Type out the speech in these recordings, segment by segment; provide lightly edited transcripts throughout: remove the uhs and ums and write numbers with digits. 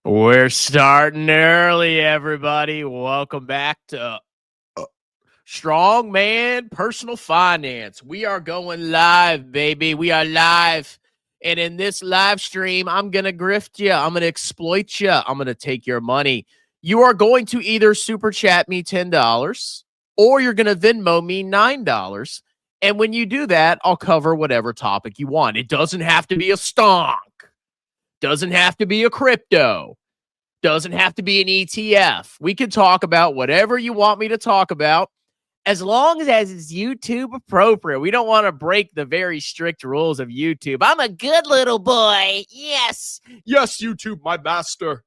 We're starting early, everybody. Welcome back to Strongman Personal Finance. We are going live, baby. We are live. And in this live stream, I'm going to grift you. I'm going to exploit you. I'm going to take your money. You are going to either super chat me $10 or you're going to Venmo me $9. And when you do that, I'll cover whatever topic you want. It doesn't have to be a stonk. Doesn't have to be a crypto. Doesn't have to be an ETF. We can talk about whatever you want me to talk about as long as it's YouTube appropriate. We don't want to break the very strict rules of YouTube. I'm a good little boy. Yes. Yes, YouTube, my master.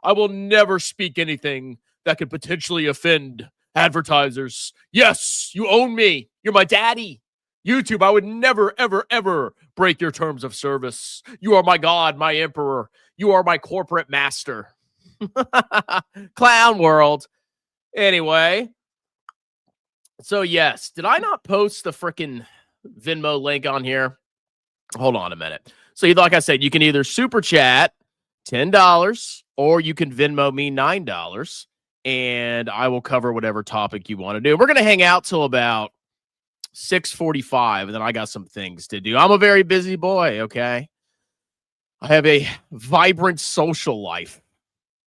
I will never speak anything that could potentially offend advertisers. Yes, you own me. You're my daddy. YouTube, I would never, ever, ever break your terms of service. You are my God, my emperor. You are my corporate master. Clown world. Anyway. So, yes. Did I not post the freaking Venmo link on here? Hold on a minute. So, like I said, you can either super chat $10 or you can Venmo me $9 and I will cover whatever topic you want to do. We're going to hang out till about 6:45 and then I got some things to do. I'm a very busy boy, okay? I have a vibrant social life.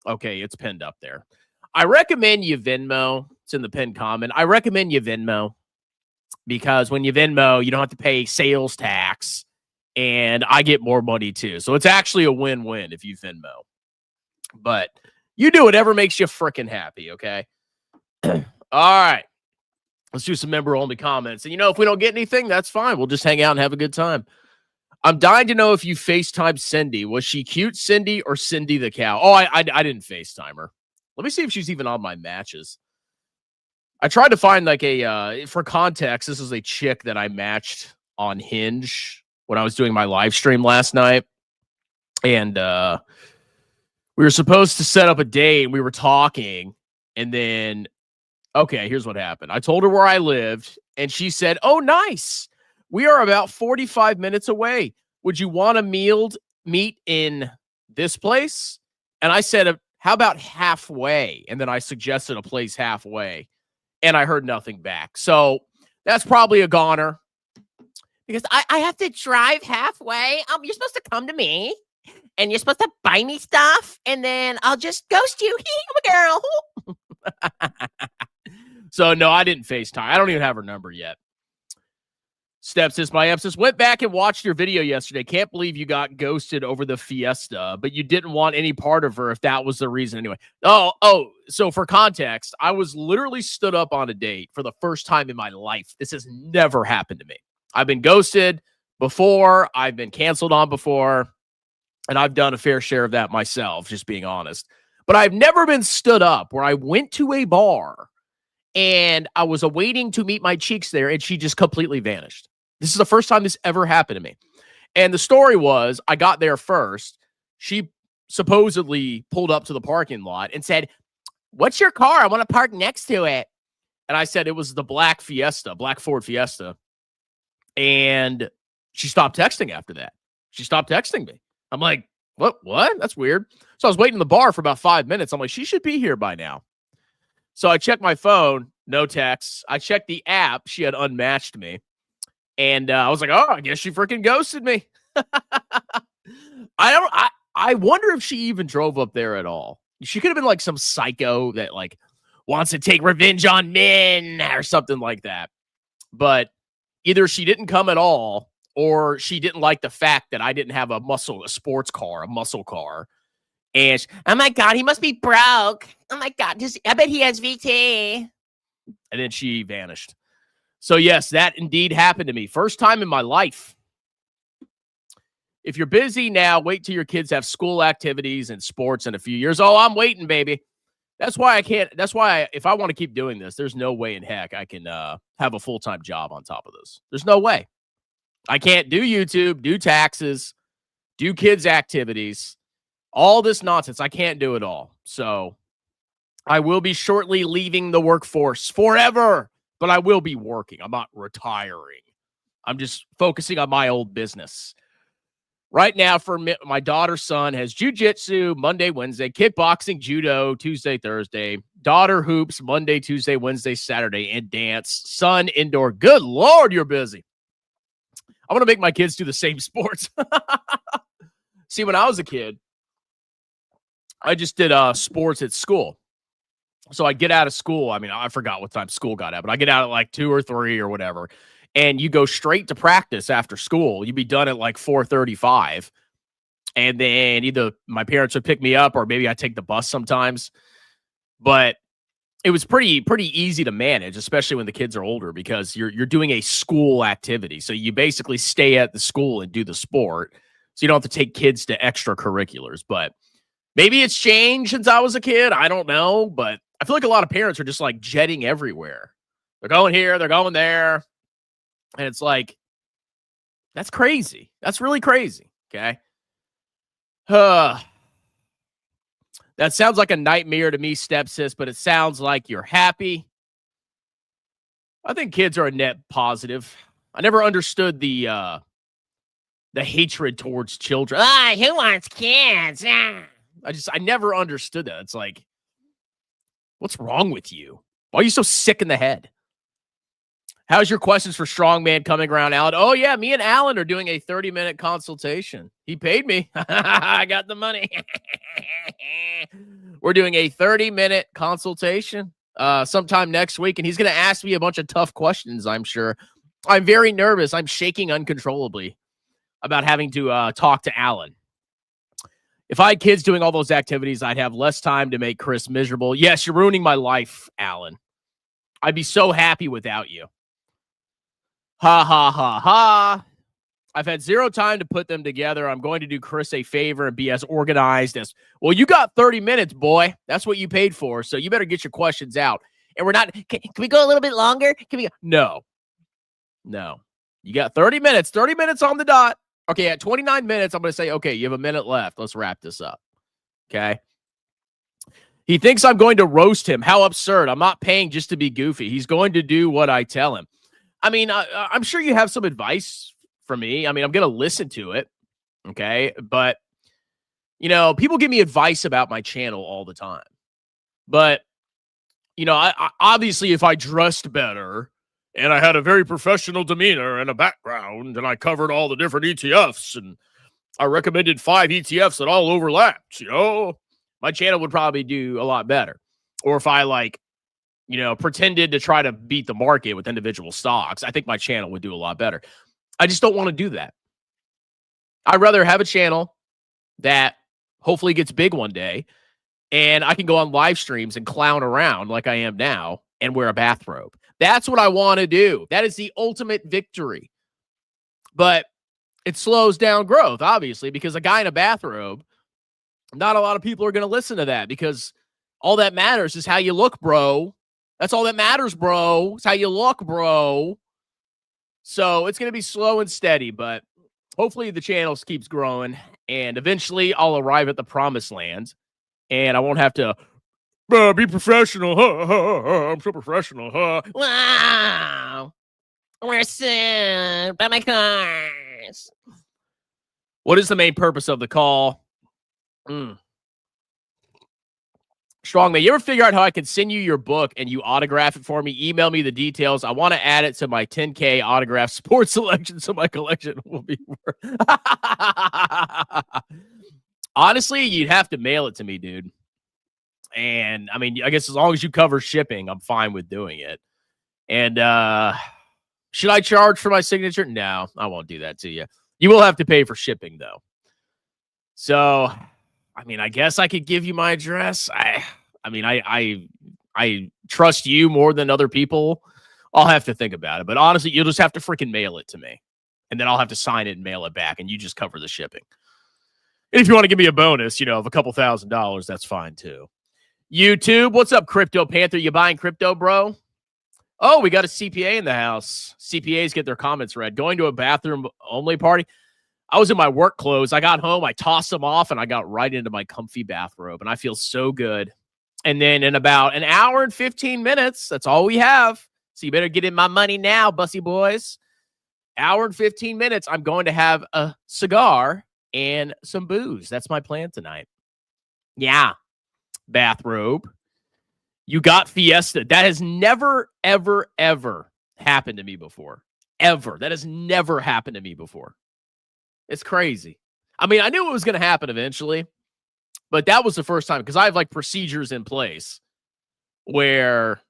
Okay, it's pinned up there. I recommend you Venmo. It's in the pinned comment. I recommend you Venmo because when you Venmo, you don't have to pay sales tax and I get more money too. So it's actually a win-win if you Venmo. But you do whatever makes you freaking happy, okay? All right. Let's do some member-only comments. And, if we don't get anything, that's fine. We'll just hang out and have a good time. I'm dying to know if you FaceTime Cindy. Was she cute Cindy or Cindy the cow? Oh, I didn't FaceTime her. Let me see if she's even on my matches. I tried to find for context, this is a chick that I matched on Hinge when I was doing my live stream last night. And we were supposed to set up a date. And we were talking. And then, okay, here's what happened. I told her where I lived. And she said, oh, nice. We are about 45 minutes away. Would you want to meet in this place? And I said, how about halfway? And then I suggested a place halfway. And I heard nothing back. So that's probably a goner. Because I have to drive halfway. You're supposed to come to me. And you're supposed to buy me stuff. And then I'll just ghost you. I'm a girl. So, no, I didn't FaceTime. I don't even have her number yet. Stepsis, my empsis, went back and watched your video yesterday. Can't believe you got ghosted over the fiesta, but you didn't want any part of her if that was the reason anyway. Oh, so for context, I was literally stood up on a date for the first time in my life. This has never happened to me. I've been ghosted before. I've been canceled on before, and I've done a fair share of that myself, just being honest. But I've never been stood up where I went to a bar and I was awaiting to meet my cheeks there, and she just completely vanished. This is the first time this ever happened to me. And the story was, I got there first. She supposedly pulled up to the parking lot and said, what's your car? I want to park next to it. And I said it was the black Ford Fiesta. And she stopped texting after that. She stopped texting me. I'm like, what? That's weird. So I was waiting in the bar for about 5 minutes. I'm like, she should be here by now. So I checked my phone, no texts. I checked the app. She had unmatched me. And I was like, oh, I guess she freaking ghosted me. I wonder if she even drove up there at all. She could have been like some psycho that like wants to take revenge on men or something like that. But either she didn't come at all or she didn't like the fact that I didn't have a muscle car. And oh my God, he must be broke. Oh my God, I bet he has VT. And then she vanished. So yes, that indeed happened to me. First time in my life. If you're busy now, wait till your kids have school activities and sports in a few years. Oh, I'm waiting, baby. That's why if I want to keep doing this, there's no way in heck I can have a full-time job on top of this. There's no way. I can't do YouTube, do taxes, do kids activities, all this nonsense. I can't do it all. So I will be shortly leaving the workforce forever, but I will be working. I'm not retiring. I'm just focusing on my old business. Right now, for my daughter's son has jujitsu Monday, Wednesday, kickboxing, judo Tuesday, Thursday, daughter hoops Monday, Tuesday, Wednesday, Saturday, and dance. Son indoor. Good Lord, you're busy. I'm going to make my kids do the same sports. See, when I was a kid, I just did sports at school. So I get out of school. I mean, I forgot what time school got out, but I get out at like 2 or 3 or whatever. And you go straight to practice after school. You'd be done at like 4:35. And then either my parents would pick me up or maybe I take the bus sometimes. But it was pretty easy to manage, especially when the kids are older, because you're doing a school activity. So you basically stay at the school and do the sport. So you don't have to take kids to extracurriculars. But maybe it's changed since I was a kid. I don't know. But I feel like a lot of parents are just like jetting everywhere. They're going here, they're going there. And it's like, that's crazy. That's really crazy. Okay. That sounds like a nightmare to me, stepsis, but it sounds like you're happy. I think kids are a net positive. I never understood the hatred towards children. Who wants kids? I never understood that. It's like, what's wrong with you? Why are you so sick in the head? How's your questions for Strongman coming around, Alan? Oh, yeah, me and Alan are doing a 30-minute consultation. He paid me. I got the money. We're doing a 30-minute consultation sometime next week, and he's going to ask me a bunch of tough questions, I'm sure. I'm very nervous. I'm shaking uncontrollably about having to talk to Alan. If I had kids doing all those activities, I'd have less time to make Chris miserable. Yes, you're ruining my life, Alan. I'd be so happy without you. Ha, ha, ha, ha. I've had zero time to put them together. I'm going to do Chris a favor and be as organized as... Well, you got 30 minutes, boy. That's what you paid for, so you better get your questions out. And we're not... Can we go a little bit longer? No. You got 30 minutes. 30 minutes on the dot. Okay, at 29 minutes, I'm going to say, okay, you have a minute left. Let's wrap this up. Okay? He thinks I'm going to roast him. How absurd. I'm not paying just to be goofy. He's going to do what I tell him. I mean, I'm sure you have some advice for me. I mean, I'm going to listen to it. Okay. But, you know, people give me advice about my channel all the time. But, you know, I obviously, if I dressed better and I had a very professional demeanor and a background and I covered all the different ETFs and I recommended 5 ETFs that all overlapped, you know, my channel would probably do a lot better. Or if I pretended to try to beat the market with individual stocks, I think my channel would do a lot better. I just don't want to do that. I'd rather have a channel that hopefully gets big one day and I can go on live streams and clown around like I am now and wear a bathrobe. That's what I want to do. That is the ultimate victory. But it slows down growth, obviously, because a guy in a bathrobe, not a lot of people are going to listen to that because all that matters is how you look, bro. That's all that matters, bro. It's how you look, bro. So it's going to be slow and steady, but hopefully the channel keeps growing, and eventually I'll arrive at the promised land, and I won't have to be professional. I'm so professional. Wow. We're soon. Buy my cars. What is the main purpose of the call? Strongman, you ever figure out how I can send you your book and you autograph it for me? Email me the details. I want to add it to my 10K autograph sports selection so my collection will be worth. Honestly, you'd have to mail it to me, dude. And I mean, I guess as long as you cover shipping, I'm fine with doing it. And should I charge for my signature? No, I won't do that to you. You will have to pay for shipping, though. So, I mean, I guess I could give you my address. I trust you more than other people. I'll have to think about it. But honestly, you'll just have to freaking mail it to me. And then I'll have to sign it and mail it back. And you just cover the shipping. And if you want to give me a bonus, of a couple $1,000s, that's fine too. YouTube, what's up, Crypto Panther? You buying crypto, bro? Oh, we got a CPA in the house. CPAs get their comments read. Going to a bathroom only party. I was in my work clothes. I got home, I tossed them off, and I got right into my comfy bathrobe, and I feel so good. And then in about an hour and 15 minutes, that's all we have. So you better get in my money now, bussy boys. Hour and 15 minutes, I'm going to have a cigar and some booze. That's my plan tonight. Yeah. Bathrobe. You got Fiesta. That has never, ever, ever happened to me before. Ever. That has never happened to me before. It's crazy. I mean, I knew it was going to happen eventually, but that was the first time because I have like procedures in place where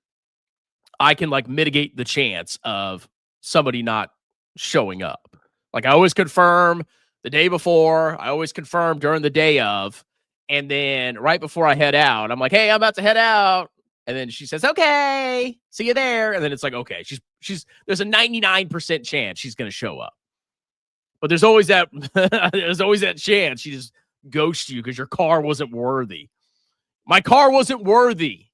I can like mitigate the chance of somebody not showing up. Like I always confirm the day before, I always confirm during the day of, and then right before I head out, I'm like, hey, I'm about to head out. And then she says, okay, see you there. And then it's like, okay, there's a 99% chance she's going to show up. But there's always that, chance she just ghosts you because your car wasn't worthy. My car wasn't worthy.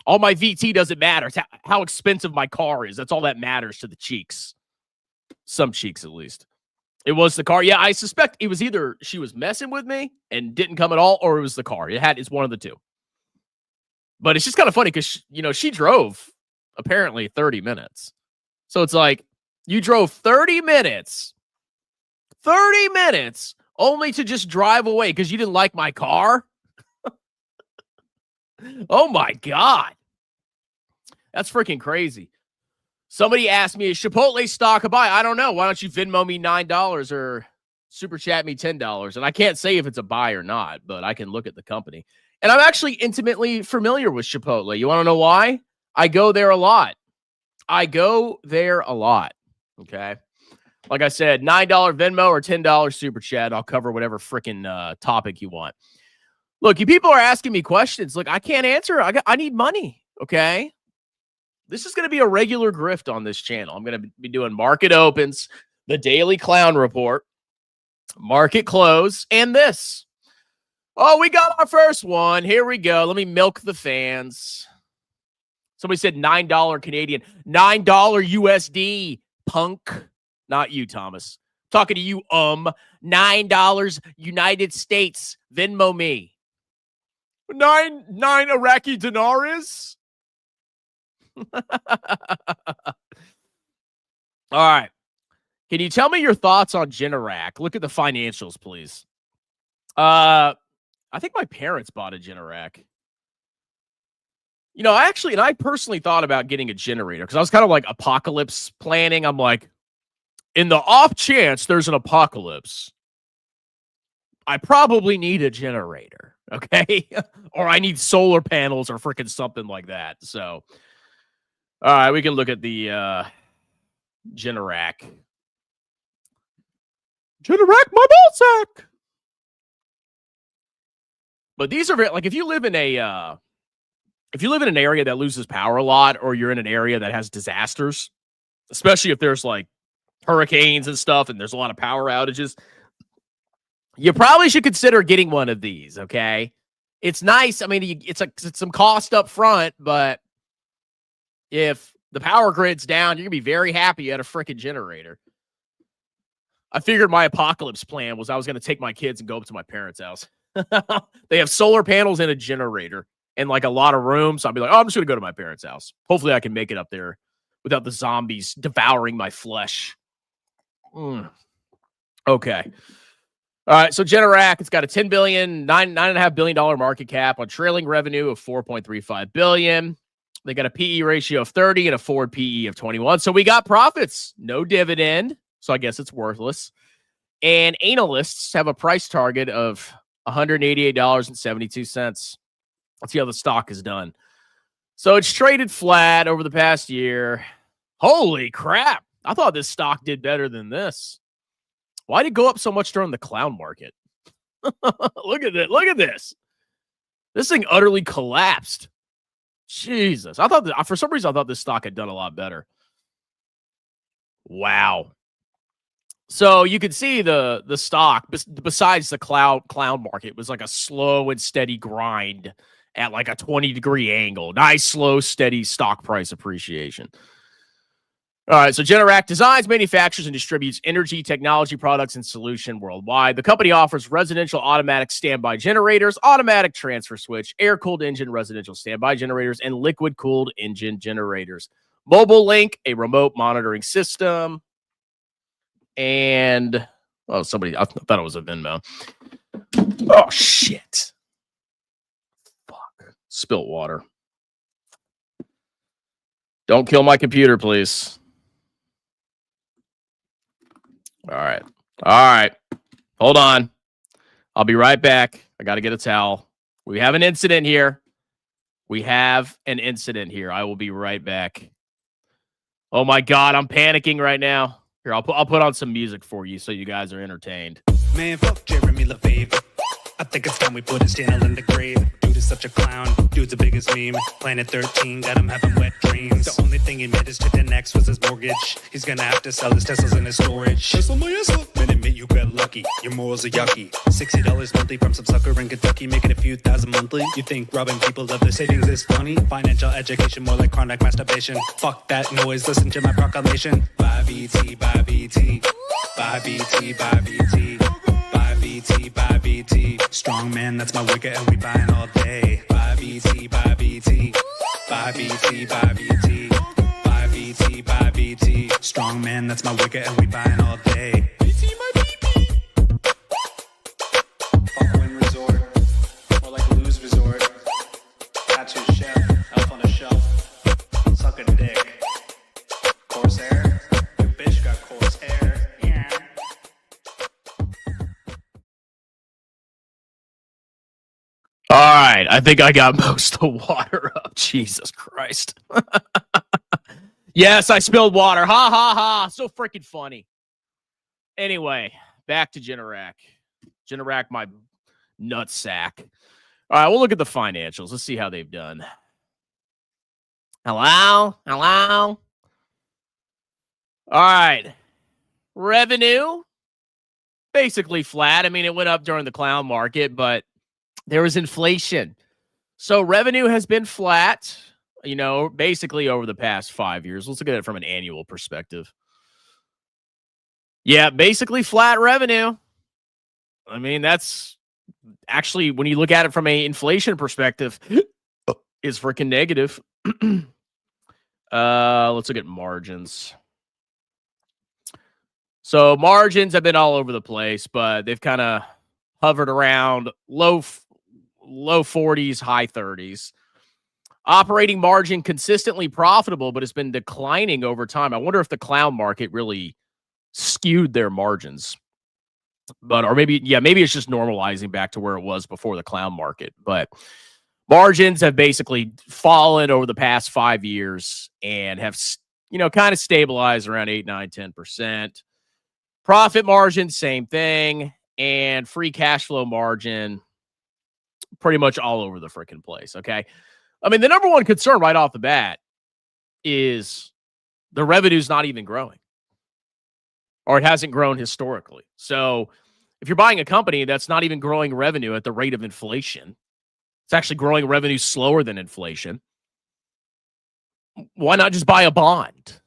All my VT doesn't matter. It's how expensive my car is. That's all that matters to the cheeks. Some cheeks, at least. It was the car. Yeah, I suspect it was either she was messing with me and didn't come at all, or it was the car. It's one of the two. But it's just kind of funny because, she drove apparently 30 minutes. So it's like, you drove 30 minutes only to just drive away because you didn't like my car? Oh, my God. That's freaking crazy. Somebody asked me, is Chipotle stock a buy? I don't know. Why don't you Venmo me $9 or super chat me $10? And I can't say if it's a buy or not, but I can look at the company. And I'm actually intimately familiar with Chipotle. You want to know why? I go there a lot. Okay. Like I said, $9 Venmo or $10 super chat. I'll cover whatever freaking topic you want. Look, you people are asking me questions. Look, I can't answer. I need money. Okay. This is going to be a regular grift on this channel. I'm going to be doing market opens, the daily clown report, market close, and this. Oh, we got our first one. Here we go. Let me milk the fans. Somebody said $9 Canadian, $9 USD, punk. Not you, Thomas. Talking to you, $9 United States. Venmo me. Nine Iraqi dinars? All right. Can you tell me your thoughts on Generac? Look at the financials, please. I think my parents bought a Generac. I personally thought about getting a generator because I was kind of like apocalypse planning. I'm like, in the off chance there's an apocalypse, I probably need a generator, okay? Or I need solar panels or freaking something like that. So, all right, we can look at the Generac. Generac, my ballsack. But these are like if you live in an area that loses power a lot, or you're in an area that has disasters, especially if there's like hurricanes and stuff and there's a lot of power outages, you probably should consider getting one of these, okay? It's nice. I mean, it's some cost up front, but if the power grid's down, you're going to be very happy you had a freaking generator. I figured my apocalypse plan was I was going to take my kids and go up to my parents' house. They have solar panels and a generator and like a lot of room. So I'll be like, oh, I'm just going to go to my parents' house. Hopefully I can make it up there without the zombies devouring my flesh. Okay. All right. So Generac, it's got a $9.5 billion market cap on trailing revenue of $4.35 billion. They got a PE ratio of 30 and a forward PE of 21. So we got profits, no dividend. So I guess it's worthless. And analysts have a price target of $188.72. Let's see how the stock is done. So it's traded flat over the past year. Holy crap. I thought this stock did better than this. Why did it go up so much during the clown market? Look at it. Look at this. This thing utterly collapsed. Jesus. For some reason, I thought this stock had done a lot better. Wow. So you could see the stock, besides the clown market, was like a slow and steady grind at like a 20-degree angle. Nice, slow, steady stock price appreciation. All right, so Generac designs, manufactures, and distributes energy technology products and solution worldwide. The company offers residential automatic standby generators, automatic transfer switch, air-cooled engine residential standby generators, and liquid-cooled engine generators. Mobile Link, a remote monitoring system. And Oh, somebody. I thought it was a Venmo. Oh, shit. Fuck. Spilt water. Don't kill my computer, please. All right. All right. Hold on. I'll be right back. I got to get a towel. We have an incident here. I will be right back. Oh, my God. I'm panicking right now. Here, I'll put on some music for you so you guys are entertained. Man, fuck Jeremy LaFave. I think it's time we put his channel in the grave. Dude is such a clown. Dude's the biggest meme. Planet 13 got him having wet dreams. The only thing he made his chick next was his mortgage. He's gonna have to sell his Teslas in his storage. Tesla, man, admit you got lucky. Your morals are yucky. $60 monthly from some sucker in Kentucky, making a few thousand monthly. You think robbing people of their savings is funny? Financial education, more like chronic masturbation. Fuck that noise, listen to my proclamation. Buy BT, buy BT. Buy BT, buy BT. Buy BT, buy BT. Strong man, that's my wicket, and we buying all day. Buy BT, buy BT. Buy BT, buy BT. Buy BT, buy BT. Strong man, that's my wicket, and we buying all day. BT, my BT. Fuck Win Resort. More like Lose Resort. Tattoo chef, elf on a shelf. Suck a dick. Corsair. Your bitch got coarse hair. Yeah. All right. I think I got most of the water up. Jesus Christ. Yes, I spilled water. Ha, ha, ha. So freaking funny. Anyway, back to Generac. Generac, my nutsack. All right, we'll look at the financials. Let's see how they've done. Hello? All right. Revenue, basically flat. I mean, it went up during the clown market, but there was inflation. So revenue has been flat, basically over the past 5 years. Let's look at it from an annual perspective. Yeah, basically flat revenue. I mean, that's actually, when you look at it from an inflation perspective, is freaking negative. Let's look at margins. So margins have been all over the place, but they've kind of hovered around low 40s, high 30s. Operating margin consistently profitable, but it's been declining over time. I wonder if the clown market really skewed their margins. Or maybe it's just normalizing back to where it was before the clown market. But margins have basically fallen over the past 5 years and have, kind of stabilized around 8, 9, 10%. Profit margin, same thing. And free cash flow margin, pretty much all over the freaking place, okay? I mean, the number one concern right off the bat is the revenue's not even growing. Or it hasn't grown historically. So if you're buying a company that's not even growing revenue at the rate of inflation, it's actually growing revenue slower than inflation, why not just buy a bond?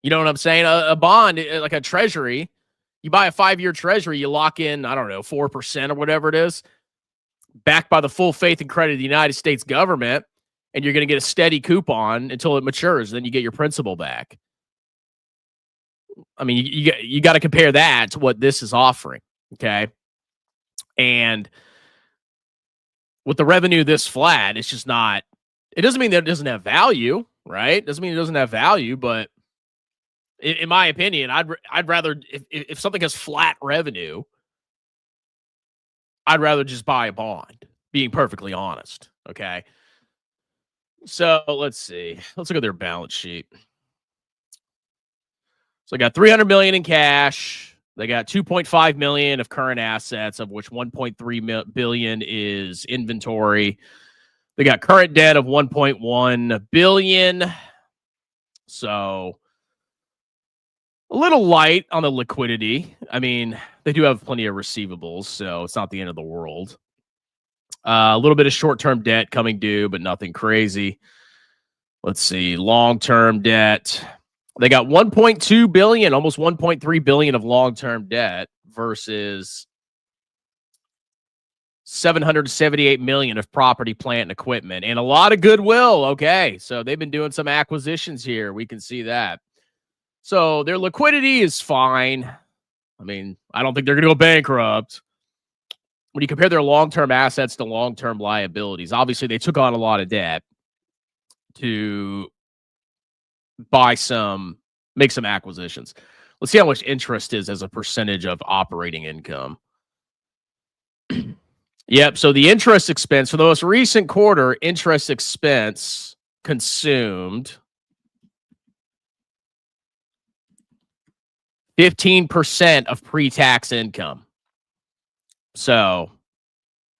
You know what I'm saying? A bond, like a treasury, you buy a 5-year treasury, you lock in, 4% or whatever it is, backed by the full faith and credit of the United States government, and you're going to get a steady coupon until it matures. Then you get your principal back. I mean, you got to compare that to what this is offering, okay? And with the revenue this flat, it's just not. It doesn't mean that it doesn't have value, right? Doesn't mean it doesn't have value, but in my opinion, I'd rather if something has flat revenue, I'd rather just buy a bond. Being perfectly honest, okay? So let's see. Let's look at their balance sheet. So they got $300 million in cash. They got $2.5 million of current assets, of which $1.3 billion is inventory. They got current debt of $1.1 billion. So a little light on the liquidity. I mean, they do have plenty of receivables, so it's not the end of the world. A little bit of short-term debt coming due, but nothing crazy. Let's see. Long-term debt. They got $1.2 billion, almost $1.3 billion of long-term debt versus $778 million of property, plant, and equipment, and a lot of goodwill. Okay, so they've been doing some acquisitions here. We can see that. So their liquidity is fine. I mean, I don't think they're going to go bankrupt. When you compare their long-term assets to long-term liabilities, obviously they took on a lot of debt to make some acquisitions. Let's see how much interest is as a percentage of operating income. Yep. So the interest expense for the most recent quarter, interest expense consumed 15% of pre-tax income. So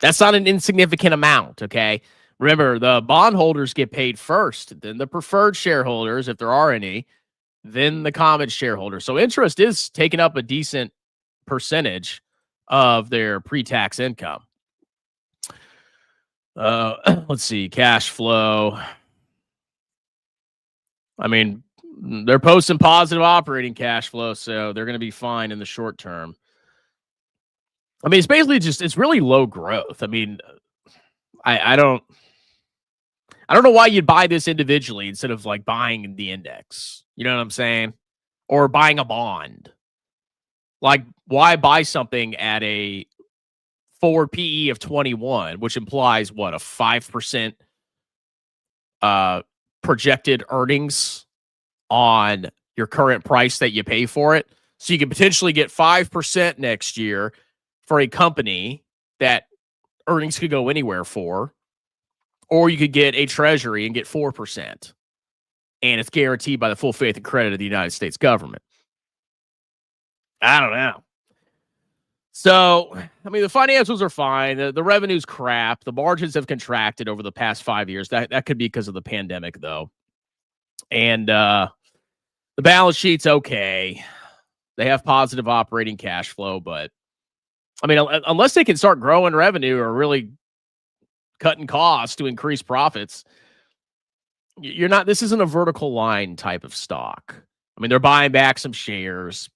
that's not an insignificant amount. Okay. Remember, the bondholders get paid first, then the preferred shareholders, if there are any, then the common shareholders. So interest is taking up a decent percentage of their pre-tax income. Let's see, cash flow. I mean, they're posting positive operating cash flow, so they're going to be fine in the short term. I mean, it's basically it's really low growth. I mean, I don't know why you'd buy this individually instead of like buying the index. You know what I'm saying? Or buying a bond. Like, why buy something at a forward PE of 21, which implies what, a 5% projected earnings on your current price that you pay for it. So you could potentially get 5% next year for a company that earnings could go anywhere for, or you could get a treasury and get 4%. And it's guaranteed by the full faith and credit of the United States government. I don't know. So, I mean, the financials are fine. The revenue's crap. The margins have contracted over the past 5 years. That could be because of the pandemic, though. And the balance sheet's okay. They have positive operating cash flow, but I mean, unless they can start growing revenue or really cutting costs to increase profits, this isn't a vertical line type of stock. I mean, they're buying back some shares.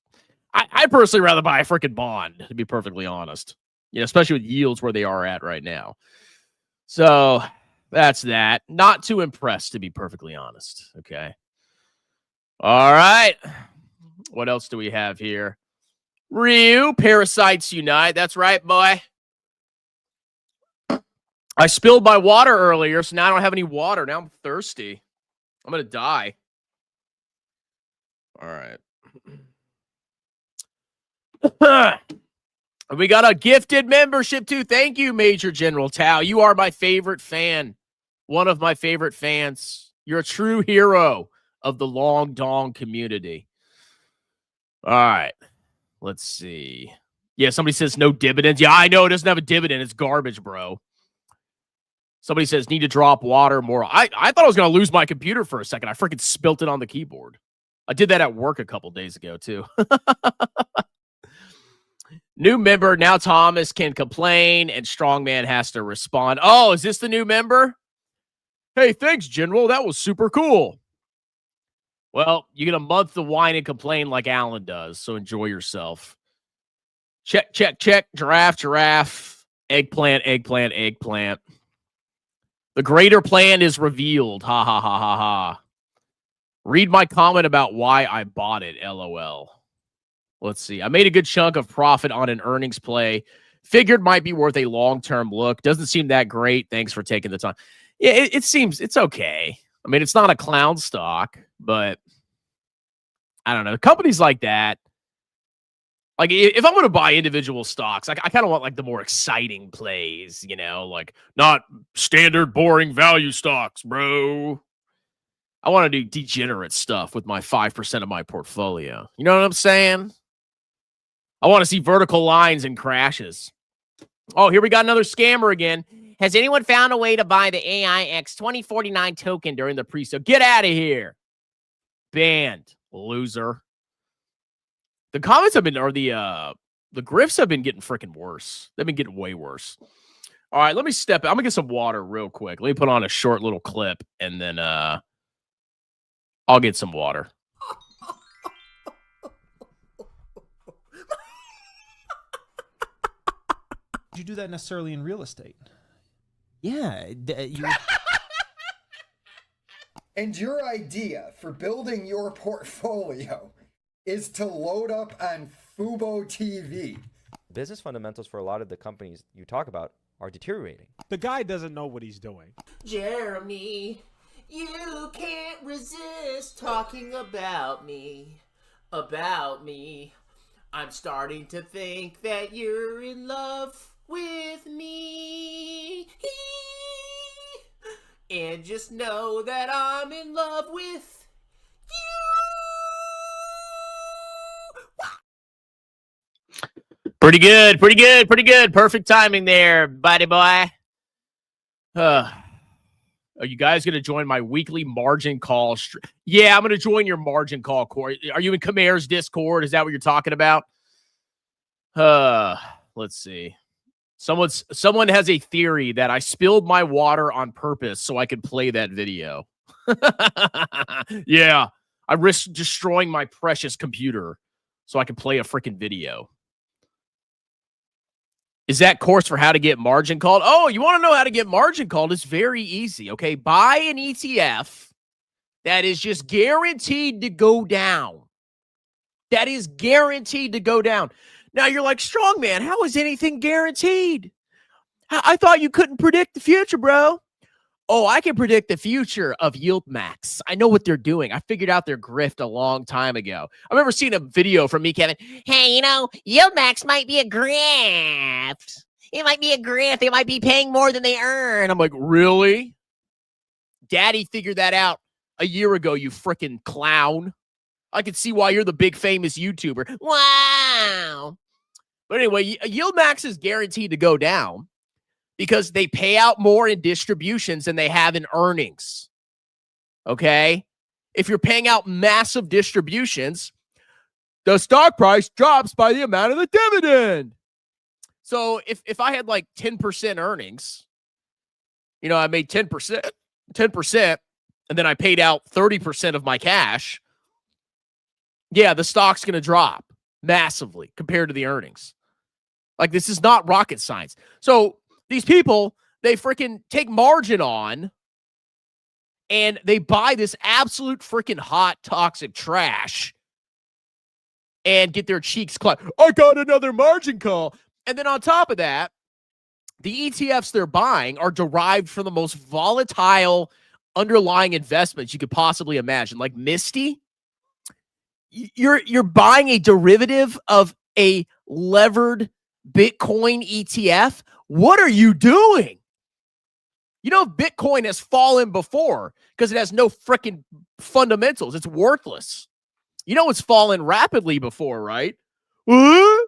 I personally rather buy a freaking bond, to be perfectly honest. You know, especially with yields where they are at right now. So that's that. Not too impressed, to be perfectly honest. Okay. All right. What else do we have here? Ryu, Parasites Unite. That's right, boy. I spilled my water earlier, so now I don't have any water. Now I'm thirsty. I'm going to die. All right. We got a gifted membership too. Thank you, Major General Tao. You are my favorite fan. One of my favorite fans. You're a true hero of the Long Dong community. All right. Let's see. Yeah, somebody says no dividends. Yeah, I know it doesn't have a dividend. It's garbage, bro. Somebody says need to drop water more. I thought I was going to lose my computer for a second. I freaking spilt it on the keyboard. I did that at work a couple days ago, too. New member, now Thomas can complain and Strongman has to respond. Oh, is this the new member? Hey, thanks, General. That was super cool. Well, you get a month to whine and complain like Alan does, so enjoy yourself. Check, check, check. Giraffe, giraffe. Eggplant, eggplant, eggplant. The greater plan is revealed. Ha, ha, ha, ha, ha. Read my comment about why I bought it, LOL. Let's see. I made a good chunk of profit on an earnings play. Figured might be worth a long-term look. Doesn't seem that great. Thanks for taking the time. Yeah, it seems it's okay. I mean, it's not a clown stock, but I don't know. Companies like that, like if I'm going to buy individual stocks, I kind of want like the more exciting plays, you know, like not standard boring value stocks, bro. I want to do degenerate stuff with my 5% of my portfolio. You know what I'm saying? I want to see vertical lines and crashes. Oh, here we got another scammer again. Has anyone found a way to buy the AIX 2049 token during the pre-sale? Get out of here. Banned, loser. The comments have been, or the grifts have been getting freaking worse. They've been getting way worse. All right, let me step. I'm going to get some water real quick. Let me put on a short little clip, and then I'll get some water. You do that necessarily in real estate. Yeah. And your idea for building your portfolio is to load up on Fubo TV. Business fundamentals for a lot of the companies you talk about are deteriorating. The guy doesn't know what he's doing. Jeremy, you can't resist talking about me. I'm starting to think that you're in love with me. And just know that I'm in love with you. Pretty good. Perfect timing there, buddy boy. Are you guys going to join my weekly margin call? Yeah, I'm going to join your margin call, Corey. Are you in Khmer's Discord? Is that what you're talking about? Let's see. Someone has a theory that I spilled my water on purpose so I could play that video. Yeah, I risked destroying my precious computer so I could play a freaking video. Is that course for how to get margin called? Oh, you want to know how to get margin called? It's very easy, okay? Buy an ETF that is just guaranteed to go down. That is guaranteed to go down. Now, you're like, Strongman, how is anything guaranteed? I thought you couldn't predict the future, bro. Oh, I can predict the future of YieldMax. I know what they're doing. I figured out their grift a long time ago. I remember seeing a video from me, Kevin. Hey, YieldMax might be a grift. It might be a grift. They might be paying more than they earn. I'm like, really? Daddy figured that out a year ago, you freaking clown. I can see why you're the big famous YouTuber. Wow. But anyway, YieldMax is guaranteed to go down because they pay out more in distributions than they have in earnings. Okay? If you're paying out massive distributions, the stock price drops by the amount of the dividend. So if I had like 10% earnings, I made 10%, and then I paid out 30% of my cash, yeah, the stock's going to drop massively compared to the earnings. Like, this is not rocket science. So these people, they freaking take margin on and they buy this absolute freaking hot, toxic trash and get their cheeks clapped. I got another margin call. And then on top of that, the ETFs they're buying are derived from the most volatile underlying investments you could possibly imagine. Like Misty, you're buying a derivative of a levered Bitcoin ETF. What are you doing? Bitcoin has fallen before because it has no freaking fundamentals. It's worthless. It's fallen rapidly before, right? So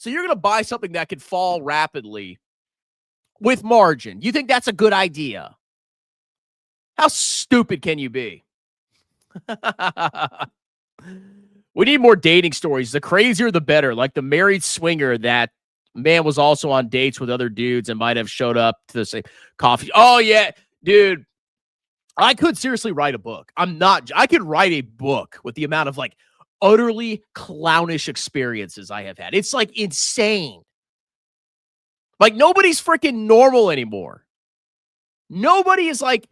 you're going to buy something that could fall rapidly with margin. You think that's a good idea? How stupid can you be? We need more dating stories. The crazier, the better. Like the married swinger that man was also on dates with other dudes and might have showed up to the same coffee. Oh, yeah, dude. I could seriously write a book. I could write a book with the amount of like utterly clownish experiences I have had. It's like insane. Like nobody's freaking normal anymore. Nobody is like,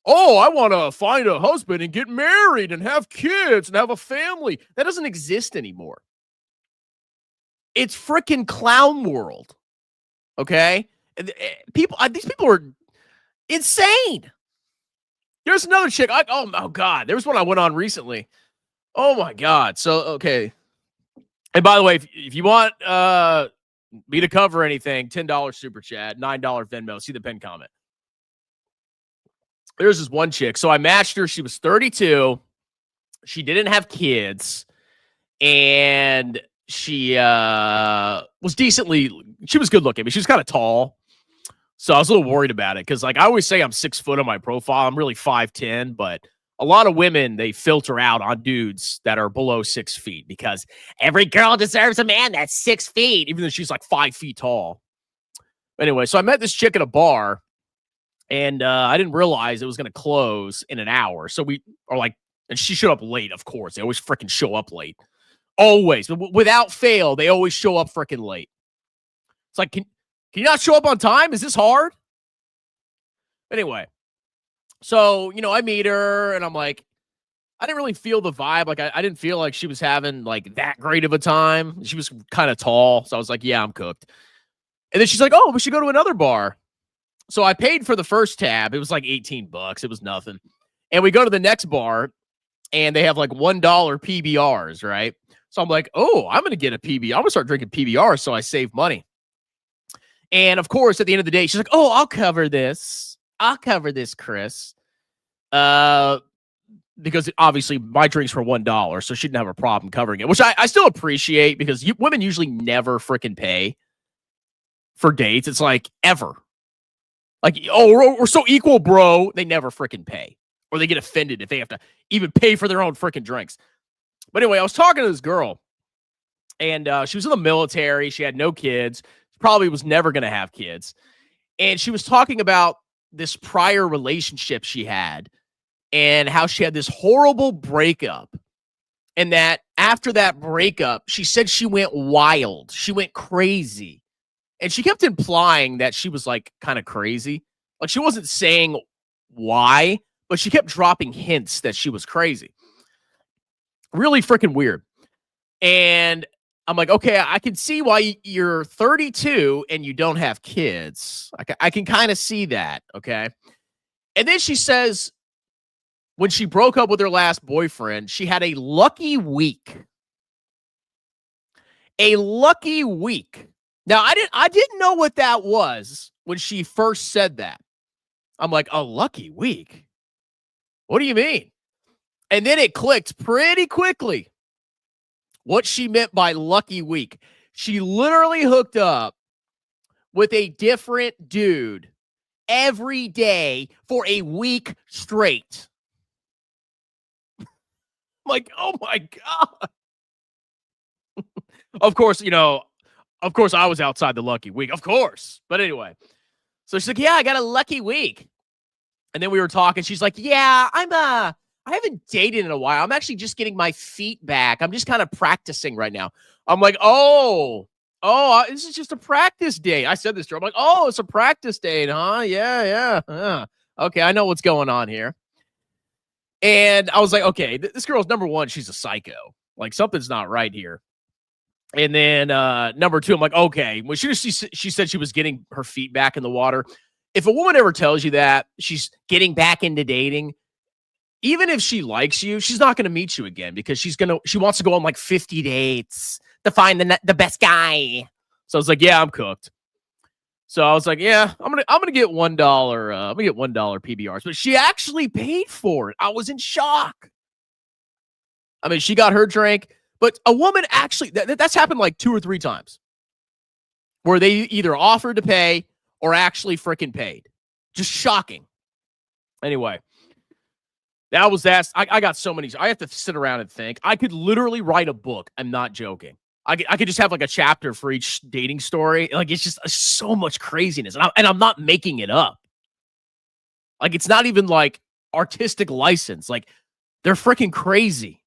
oh, I want to find a husband and get married and have kids and have a family. That doesn't exist anymore. It's freaking clown world. Okay? These people are insane. There's another chick. Oh, God. There was one I went on recently. Oh, my God. So, okay. And by the way, if you want me to cover anything, $10 super chat, $9 Venmo. See the pinned comment. There's this one chick. So I matched her. She was 32. She didn't have kids. And she was she was good looking. But she was kind of tall. So I was a little worried about it. Because, like, I always say I'm 6 foot on my profile. I'm really 5'10". But a lot of women, they filter out on dudes that are below 6 feet. Because every girl deserves a man that's 6 feet. Even though she's like 5 feet tall. Anyway, so I met this chick at a bar. And I didn't realize it was going to close in an hour. So we are like, and she showed up late, of course. They always freaking show up late. Always. Without fail, they always show up freaking late. It's like, can you not show up on time? Is this hard? Anyway. So, I meet her and I'm like, I didn't really feel the vibe. Like, I didn't feel like she was having like that great of a time. She was kind of tall. So I was like, yeah, I'm cooked. And then she's like, oh, we should go to another bar. So I paid for the first tab. It was like $18. It was nothing. And we go to the next bar and they have like $1 PBRs, right? So I'm like, oh, I'm going to get a PBR. I'm going to start drinking PBR so I save money. And of course, at the end of the day, she's like, oh, I'll cover this. I'll cover this, Chris. Because obviously my drinks were $1, so she didn't have a problem covering it, which I still appreciate because women usually never freaking pay for dates. It's like ever. Like, oh, we're so equal, bro. They never freaking pay. Or they get offended if they have to even pay for their own freaking drinks. But anyway, I was talking to this girl, and she was in the military. She had no kids. Probably was never going to have kids. And she was talking about this prior relationship she had and how she had this horrible breakup. And that after that breakup, she said she went wild. She went crazy. And she kept implying that she was like kind of crazy. Like she wasn't saying why, but she kept dropping hints that she was crazy. Really freaking weird. And I'm like, okay, I can see why you're 32 and you don't have kids. I can kind of see that, okay? And then she says when she broke up with her last boyfriend, she had a lucky week. A lucky week. Now, I didn't know what that was when she first said that. I'm like, a lucky week? What do you mean? And then it clicked pretty quickly what she meant by lucky week. She literally hooked up with a different dude every day for a week straight. Like, oh my God. Of course, I was outside the lucky week, of course. But anyway, so she's like, yeah, I got a lucky week. And then we were talking. She's like, yeah, I haven't dated in a while. I'm actually just getting my feet back. I'm just kind of practicing right now. I'm like, oh, this is just a practice date. I said this to her. I'm like, oh, it's a practice date, huh? Yeah. Okay, I know what's going on here. And I was like, okay, this girl's number one. She's a psycho. Like something's not right here. And then number two, I'm like, okay. When she said she was getting her feet back in the water. If a woman ever tells you that she's getting back into dating, even if she likes you, she's not going to meet you again because she wants to go on like 50 dates to find the best guy. So I was like, yeah, I'm cooked. So I was like, yeah, I'm gonna get $1. I'm gonna get $1 PBRs, but she actually paid for it. I was in shock. I mean, she got her drink, but a woman actually that's happened like 2 or 3 times where they either offered to pay or actually freaking paid. Just shocking. Anyway. That was that. I got so many. I have to sit around and think. I could literally write a book. I'm not joking. I could just have like a chapter for each dating story. Like it's just so much craziness. And I'm not making it up. Like it's not even like artistic license. Like they're freaking crazy.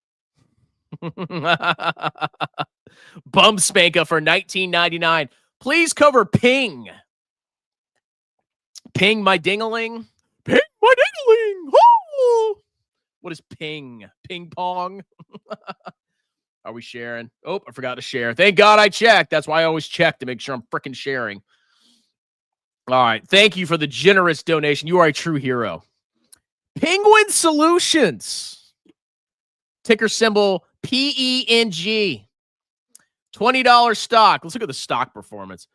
Bum Spanka for $19.99. Please cover ping. Ping my dingaling. Ping my dingaling. Oh! What is ping? Ping pong? Are we sharing? Oh, I forgot to share. Thank God I checked. That's why I always check to make sure I'm freaking sharing. All right. Thank you for the generous donation. You are a true hero. Penguin Solutions. Ticker symbol PENG. $20 stock. Let's look at the stock performance.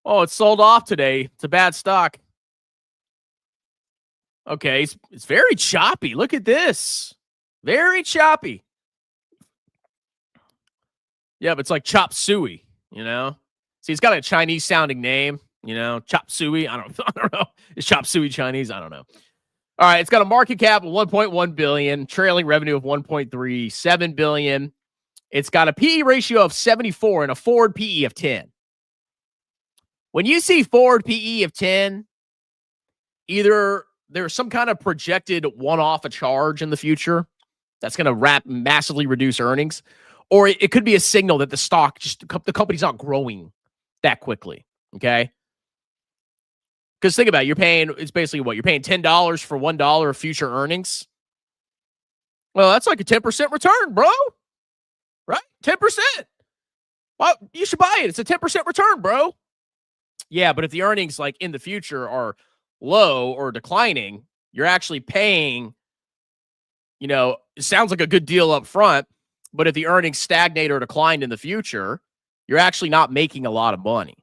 Oh, it's sold off today. It's a bad stock. Okay, it's very choppy. Look at this. Very choppy. Yeah, but it's like chop suey, See, it's got a Chinese sounding name, chop suey. I don't know. Is chop suey Chinese? I don't know. All right, it's got a market cap of 1.1 billion, trailing revenue of 1.37 billion. It's got a PE ratio of 74 and a forward PE of 10. When you see forward PE of 10, either there's some kind of projected one-off a charge in the future that's going to massively reduce earnings, or it could be a signal that the company's not growing that quickly. Okay. Because think about it, it's basically what you're paying $10 for $1 of future earnings. Well, that's like a 10% return, bro. Right? 10%. Well, you should buy it. It's a 10% return, bro. Yeah, but if the earnings like in the future are low or declining, you're actually paying, it sounds like a good deal up front, but if the earnings stagnate or decline in the future, you're actually not making a lot of money.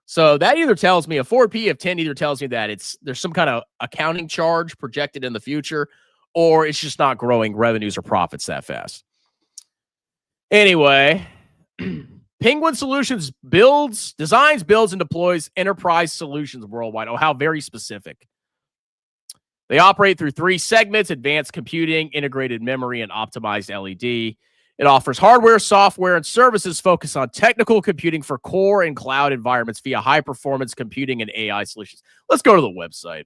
So that either tells me a forward P of 10 either tells me that there's some kind of accounting charge projected in the future, or it's just not growing revenues or profits that fast. Anyway, Penguin Solutions designs, builds, and deploys enterprise solutions worldwide. Oh, how very specific. They operate through 3 segments: advanced computing, integrated memory, and optimized LED. It offers hardware, software, and services focused on technical computing for core and cloud environments via high-performance computing and AI solutions. Let's go to the website.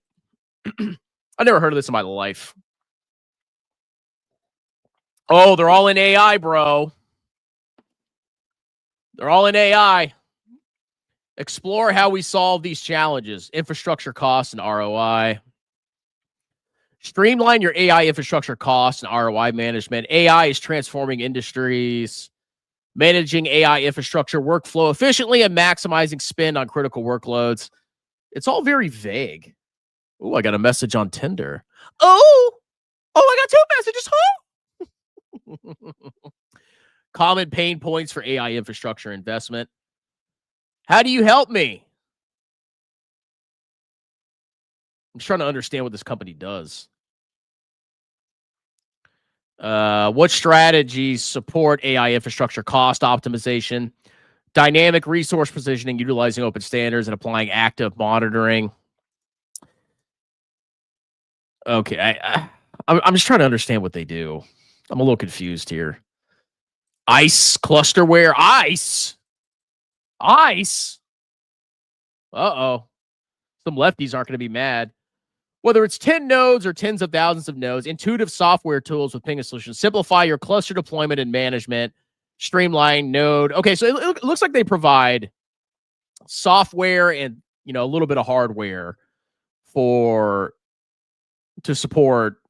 I never heard of this in my life. Oh, they're all in AI, bro. They're all in AI. Explore how we solve these challenges: infrastructure costs and ROI. Streamline your AI infrastructure costs and ROI management. AI is transforming industries. Managing AI infrastructure workflow efficiently and maximizing spend on critical workloads. It's all very vague. Oh, I got a message on Tinder. Oh, I got 2 messages. Common pain points for AI infrastructure investment. How do you help me? I'm just trying to understand what this company does. What strategies support AI infrastructure cost optimization, dynamic resource positioning, utilizing open standards, and applying active monitoring? Okay, I'm just trying to understand what they do. I'm a little confused here. ICE clusterware. ICE. Uh-oh. Some lefties aren't going to be mad. Whether it's 10 nodes or tens of thousands of nodes, intuitive software tools with Penguin Solutions simplify your cluster deployment and management, streamline node. Okay, so it looks like they provide software and, a little bit of hardware to support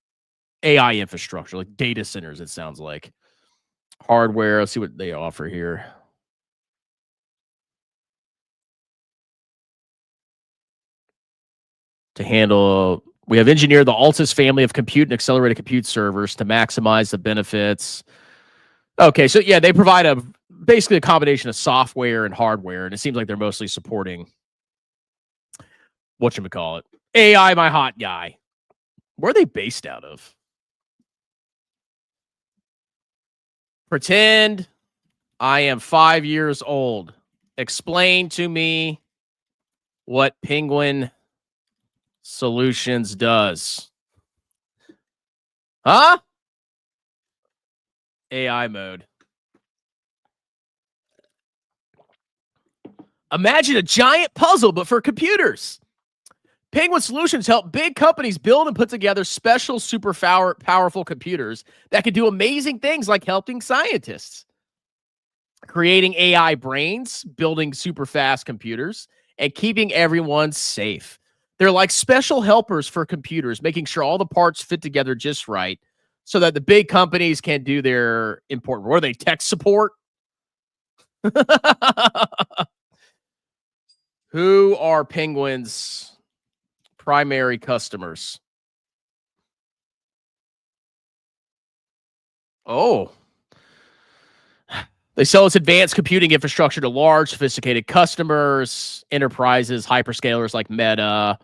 AI infrastructure, like data centers, it sounds like. Hardware, let's see what they offer here. To handle, we have engineered the Altus family of compute and accelerated compute servers to maximize the benefits. Okay, so yeah, they provide basically a combination of software and hardware, and it seems like they're mostly supporting whatchamacallit, AI, my hot guy. Where are they based out of? Pretend I am 5 years old. Explain to me what Penguin Solutions does. Huh? AI mode. Imagine a giant puzzle, but for computers. Penguin Solutions help big companies build and put together special, super powerful computers that can do amazing things like helping scientists, creating AI brains, building super fast computers, and keeping everyone safe. They're like special helpers for computers, making sure all the parts fit together just right so that the big companies can do their important work. Are they tech support? Who are Penguin's primary customers? Oh. They sell its advanced computing infrastructure to large, sophisticated customers, enterprises, hyperscalers like Meta.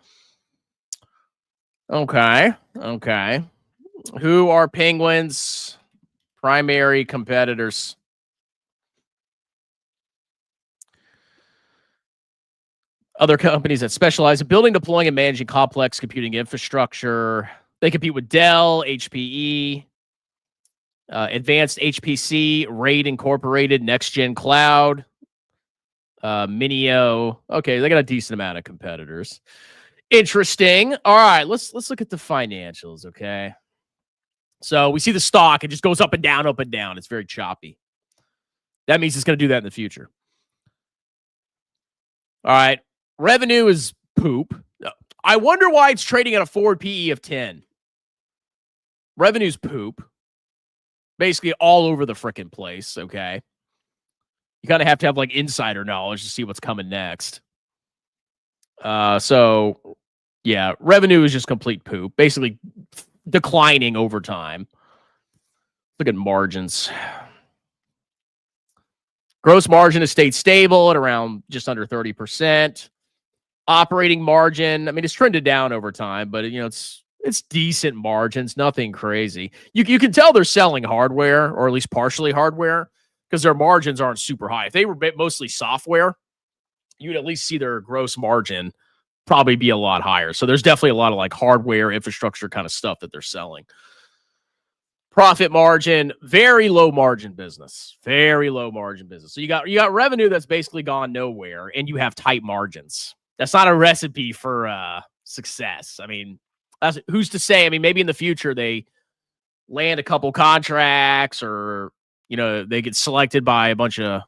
Okay. Who are Penguin's primary competitors? Other companies that specialize in building, deploying, and managing complex computing infrastructure. They compete with Dell, HPE, Advanced HPC, RAID Incorporated, Next Gen Cloud, Minio. Okay, they got a decent amount of competitors. Interesting. All right, let's look at the financials, okay? So we see the stock, it just goes up and down, up and down. It's very choppy. That means it's going to do that in the future. All right, revenue is poop. I wonder why it's trading at a forward PE of 10. Revenue's poop. basically all over the frickin' place, okay? You kind of have to have like insider knowledge to see what's coming next. So yeah, revenue is just complete poop, basically declining over time. Look at margins. Gross margin has stayed stable at around just under 30%. Operating margin, I mean, it's trended down over time, but you know, it's decent margins, nothing crazy. You can tell they're selling hardware, or at least partially hardware, because their margins aren't super high. If they were mostly software, you'd at least see their gross margin probably be a lot higher. So there's definitely a lot of like hardware infrastructure kind of stuff that they're selling. Profit margin, very low margin business. Very low margin business. So you got revenue that's basically gone nowhere, and you have tight margins. That's not a recipe for success. I mean, who's to say? I mean, maybe in the future they land a couple contracts, or you know, they get selected by a bunch of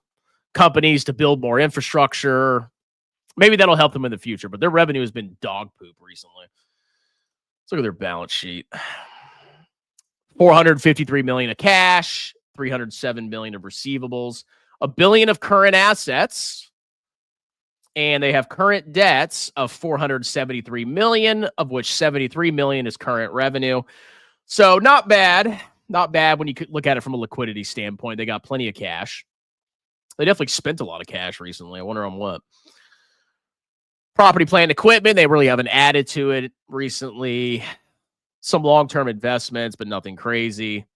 companies to build more infrastructure. Maybe that'll help them in the future, but their revenue has been dog poop recently. Let's look at their balance sheet. $453 million of cash, $307 million of receivables, $1 billion of current assets, and they have current debts of $473 million, of which $73 million is current revenue. So not bad. Not bad when you could look at it from a liquidity standpoint. They got plenty of cash. They definitely spent a lot of cash recently. I wonder on what. Property, plant, equipment, they really haven't added to it recently. Some long-term investments, but nothing crazy.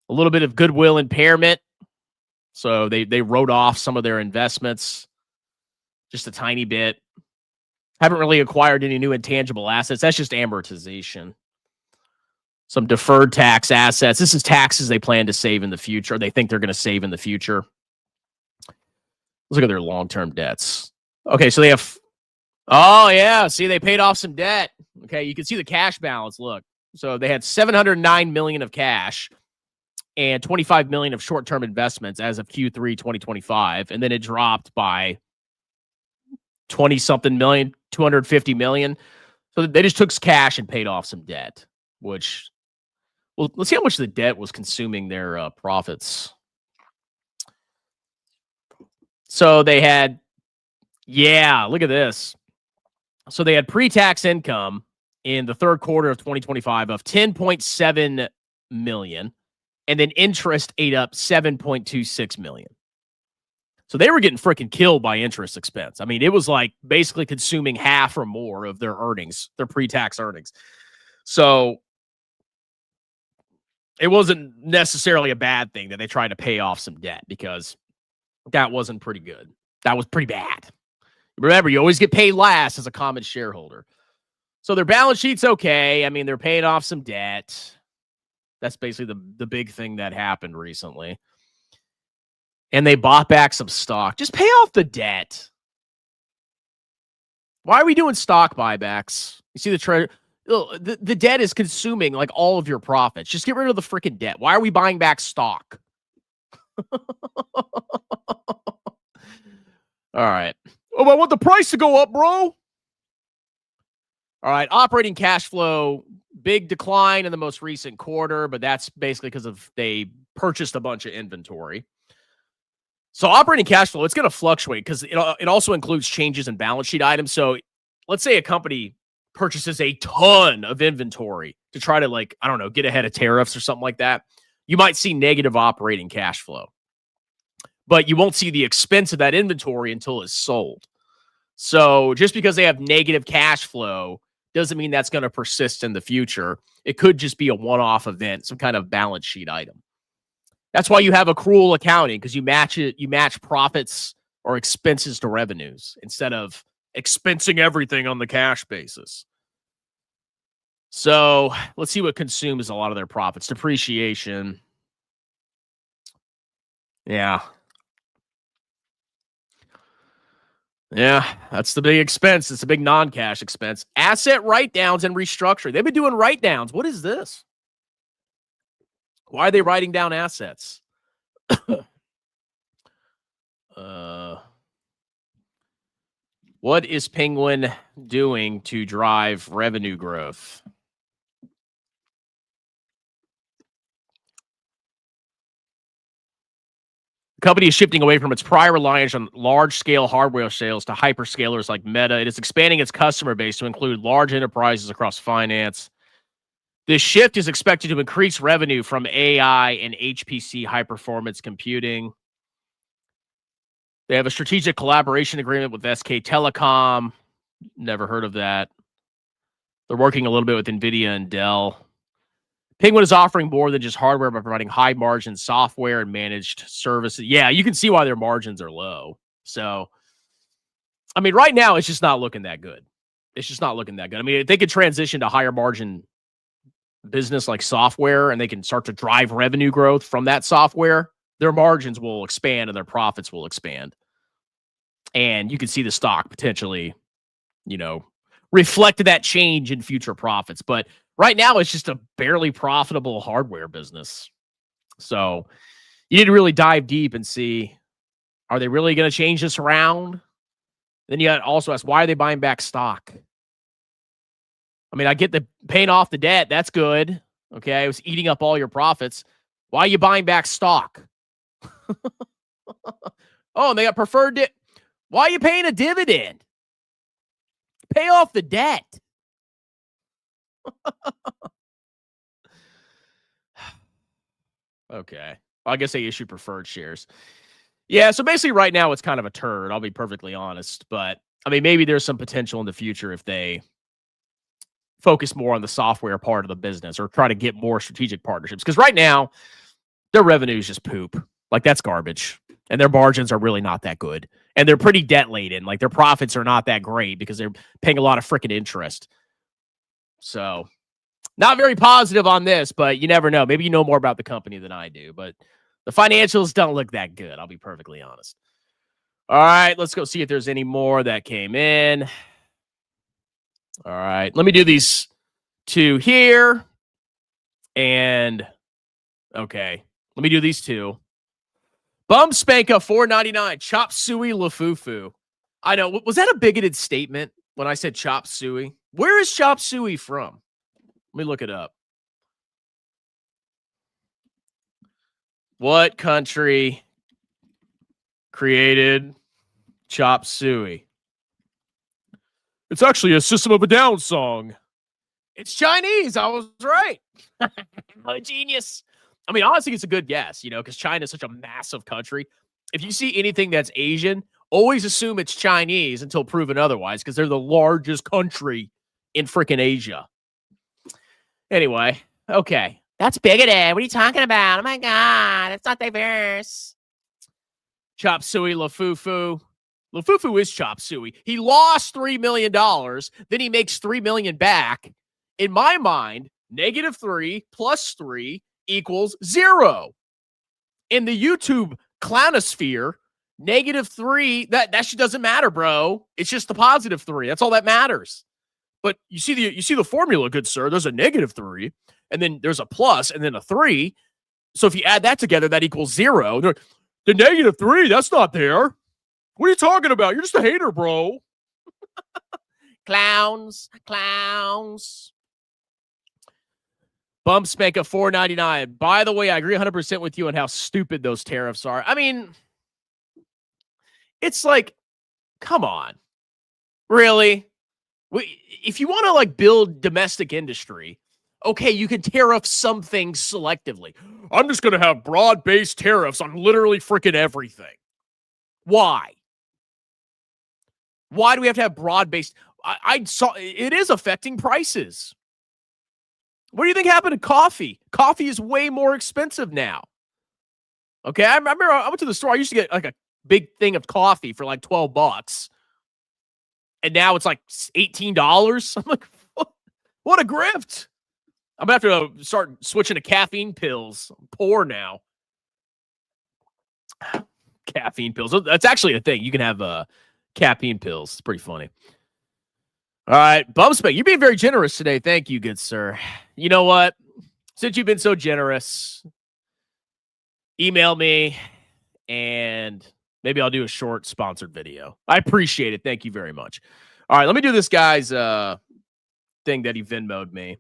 A little bit of goodwill impairment. So they wrote off some of their investments. Just a tiny bit. Haven't really acquired any new intangible assets. That's just amortization. Some deferred tax assets. This is taxes they plan to save in the future. They think they're going to save in the future. Let's look at their long-term debts. Okay, so they have... Oh, yeah. See, they paid off some debt. Okay, you can see the cash balance. Look. So they had $709 million of cash and $25 million of short-term investments as of Q3 2025. And then it dropped by 20-something million, 250 million. So they just took cash and paid off some debt, which... Well, let's see how much the debt was consuming their profits. So they had... Yeah, look at this. So they had pre-tax income in the third quarter of 2025 of 10.7 million, and then interest ate up 7.26 million. So they were getting freaking killed by interest expense. I mean, it was like basically consuming half or more of their earnings, their pre-tax earnings. So it wasn't necessarily a bad thing that they tried to pay off some debt, because that wasn't pretty good. That was pretty bad. Remember, you always get paid last as a common shareholder. So their balance sheet's okay. I mean, they're paying off some debt. That's basically the big thing that happened recently. And they bought back some stock. Just pay off the debt. Why are we doing stock buybacks? You see the trade. The debt is consuming like all of your profits. Just get rid of the freaking debt. Why are we buying back stock? All right. Oh, I want the price to go up, bro. All right. Operating cash flow, big decline in the most recent quarter, but that's basically because they purchased a bunch of inventory. So operating cash flow, it's going to fluctuate because it also includes changes in balance sheet items. So let's say a company purchases a ton of inventory to try to, like, I don't know, get ahead of tariffs or something like that. You might see negative operating cash flow, but you won't see the expense of that inventory until it's sold. So just because they have negative cash flow doesn't mean that's going to persist in the future. It could just be a one-off event, some kind of balance sheet item. That's why you have accrual accounting, because you match profits or expenses to revenues instead of expensing everything on the cash basis. So let's see what consumes a lot of their profits. Depreciation. Yeah. Yeah, that's the big expense. It's a big non-cash expense. Asset write-downs and restructuring. They've been doing write-downs. What is this? Why are they writing down assets? What is Penguin doing to drive revenue growth? The company is shifting away from its prior reliance on large-scale hardware sales to hyperscalers like Meta. It is expanding its customer base to include large enterprises across finance. This shift is expected to increase revenue from AI and HPC high-performance computing. They have a strategic collaboration agreement with SK Telecom. Never heard of that. They're working a little bit with Nvda and Dell. Penguin is offering more than just hardware by providing high-margin software and managed services. Yeah, you can see why their margins are low. So, I mean, right now, it's just not looking that good. It's just not looking that good. I mean, if they could transition to higher margin business like software and they can start to drive revenue growth from that software, their margins will expand and their profits will expand. And you can see the stock potentially, reflect that change in future profits. But right now, it's just a barely profitable hardware business. So you need to really dive deep and see, are they really going to change this around? Then you got to also ask, why are they buying back stock? I mean, I get the paying off the debt. That's good. Okay. It was eating up all your profits. Why are you buying back stock? Oh, and they got preferred. Why are you paying a dividend? Pay off the debt. Okay. Well, I guess they issue preferred shares. Yeah, so basically right now it's kind of a turd, I'll be perfectly honest. But, I mean, maybe there's some potential in the future if they focus more on the software part of the business or try to get more strategic partnerships. Because right now, their revenue is just poop. Like, that's garbage. And their margins are really not that good. And they're pretty debt-laden. Like, their profits are not that great because they're paying a lot of freaking interest. So, not very positive on this, but you never know. Maybe you know more about the company than I do. But the financials don't look that good, I'll be perfectly honest. All right, let's go see if there's any more that came in. All right, let me do these two here. And, okay, let me do these two. Bum Spanka, $4.99. Chop Suey Lafufu. I know. Was that a bigoted statement when I said Chop Suey? Where is Chop Suey from? Let me look it up. What country created Chop Suey? It's actually a System of a Down song. It's Chinese. I was right. Oh, genius. I mean, honestly, it's a good guess, because China is such a massive country. If you see anything that's Asian, always assume it's Chinese until proven otherwise, because they're the largest country in freaking Asia. Anyway, okay. That's bigoted. What are you talking about? Oh, my God. It's not diverse. Chop Suey Lafufu. Lafufu is Chop Suey. He lost $3 million. Then he makes $3 million back. In my mind, -3 plus 3 equals 0. In the YouTube clownosphere, -3, that shit doesn't matter, bro. It's just the +3. That's all that matters. But you see the formula, good sir. There's a -3, and then there's a plus, and then a 3. So if you add that together, that equals 0. The -3, that's not there. What are you talking about? You're just a hater, bro. Clowns. Bump Spanka, $4.99. By the way, I agree 100% with you on how stupid those tariffs are. I mean, it's like, come on. Really? If you want to build domestic industry, okay, you can tariff some things selectively. I'm just going to have broad-based tariffs on literally freaking everything. Why? Why do we have to have broad-based? I saw it is affecting prices. What do you think happened to coffee? Coffee is way more expensive now. Okay, I remember I went to the store. I used to get a big thing of coffee for $12. And now it's $18. I'm like, what a grift. I'm going to have to start switching to caffeine pills. I'm poor now. Caffeine pills. That's actually a thing. You can have caffeine pills. It's pretty funny. All right, Bumspec, you're being very generous today. Thank you, good sir. You know what? Since you've been so generous, email me, and maybe I'll do a short sponsored video. I appreciate it. Thank you very much. All right, let me do this guy's thing that he Venmo'd me.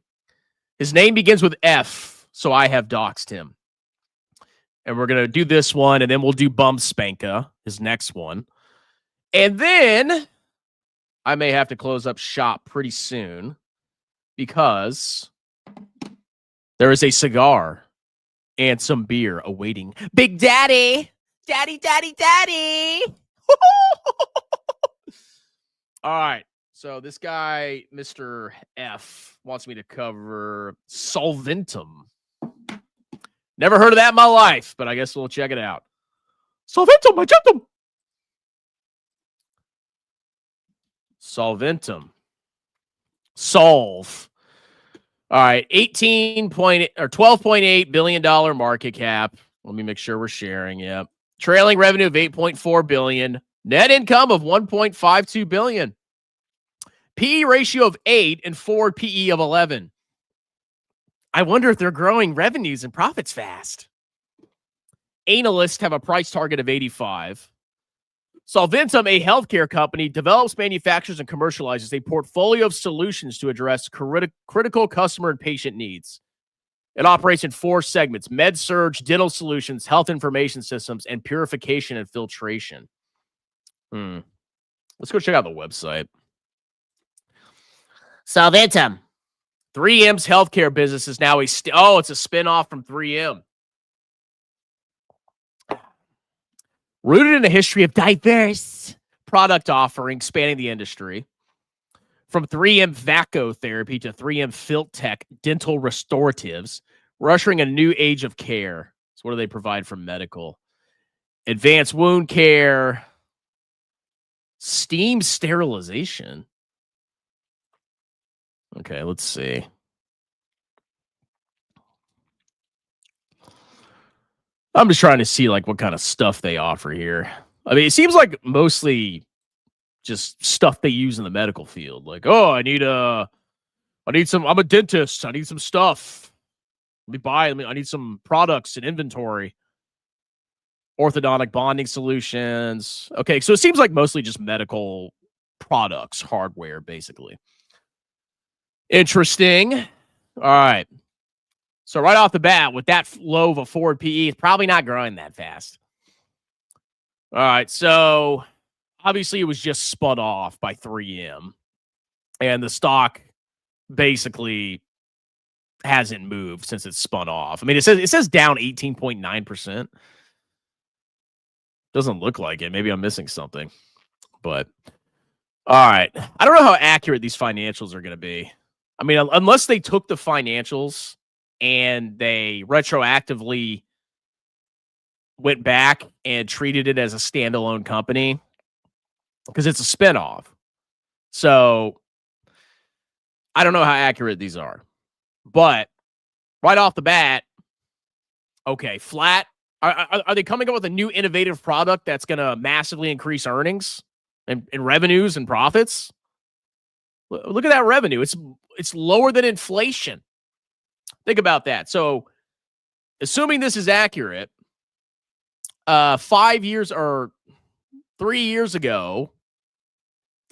His name begins with F, so I have doxed him. And we're going to do this one, and then we'll do Spanka, his next one. And then I may have to close up shop pretty soon because there is a cigar and some beer awaiting Big Daddy. Daddy, daddy, daddy. All right. So this guy, Mr. F, wants me to cover Solventum. Never heard of that in my life, but I guess we'll check it out. Solventum, Magentum. Solventum. Solve. All right, 12.8 billion dollar market cap. Let me make sure we're sharing. Yep. Trailing revenue of 8.4 billion. Net income of 1.52 billion. PE ratio of 8 and forward PE of 11. I wonder if they're growing revenues and profits fast. Analysts have a price target of 85. Solventum, a healthcare company, develops, manufactures, and commercializes a portfolio of solutions to address critical customer and patient needs. It operates in 4 segments: med-surg, dental solutions, health information systems, and purification and filtration. Let's go check out the website. Solventum. 3M's healthcare business is now it's a spinoff from 3M. Rooted in a history of diverse product offerings spanning the industry, from 3M Vaco Therapy to 3M Filtech Dental Restoratives, we're ushering a new age of care. So what do they provide for medical? Advanced wound care, steam sterilization. Okay, let's see. I'm just trying to see like what kind of stuff they offer here. I mean, it seems like mostly just stuff they use in the medical field. Like, oh, I need some, I'm a dentist. I need some stuff. I need some products and inventory. Orthodontic bonding solutions. Okay, so it seems like mostly just medical products, hardware, basically. Interesting. All right. So right off the bat, with that low of a forward PE, it's probably not growing that fast. All right, so obviously it was just spun off by 3M, and the stock basically hasn't moved since it's spun off. I mean, it says down 18.9%. Doesn't look like it. Maybe I'm missing something. But all right, I don't know how accurate these financials are going to be. I mean, unless they took the financials and they retroactively went back and treated it as a standalone company, because it's a spinoff. So I don't know how accurate these are. But right off the bat, okay, flat. Are they coming up with a new innovative product that's going to massively increase earnings and revenues and profits? Look at that revenue. It's lower than inflation. Think about that. So, assuming this is accurate, 5 years or 3 years ago,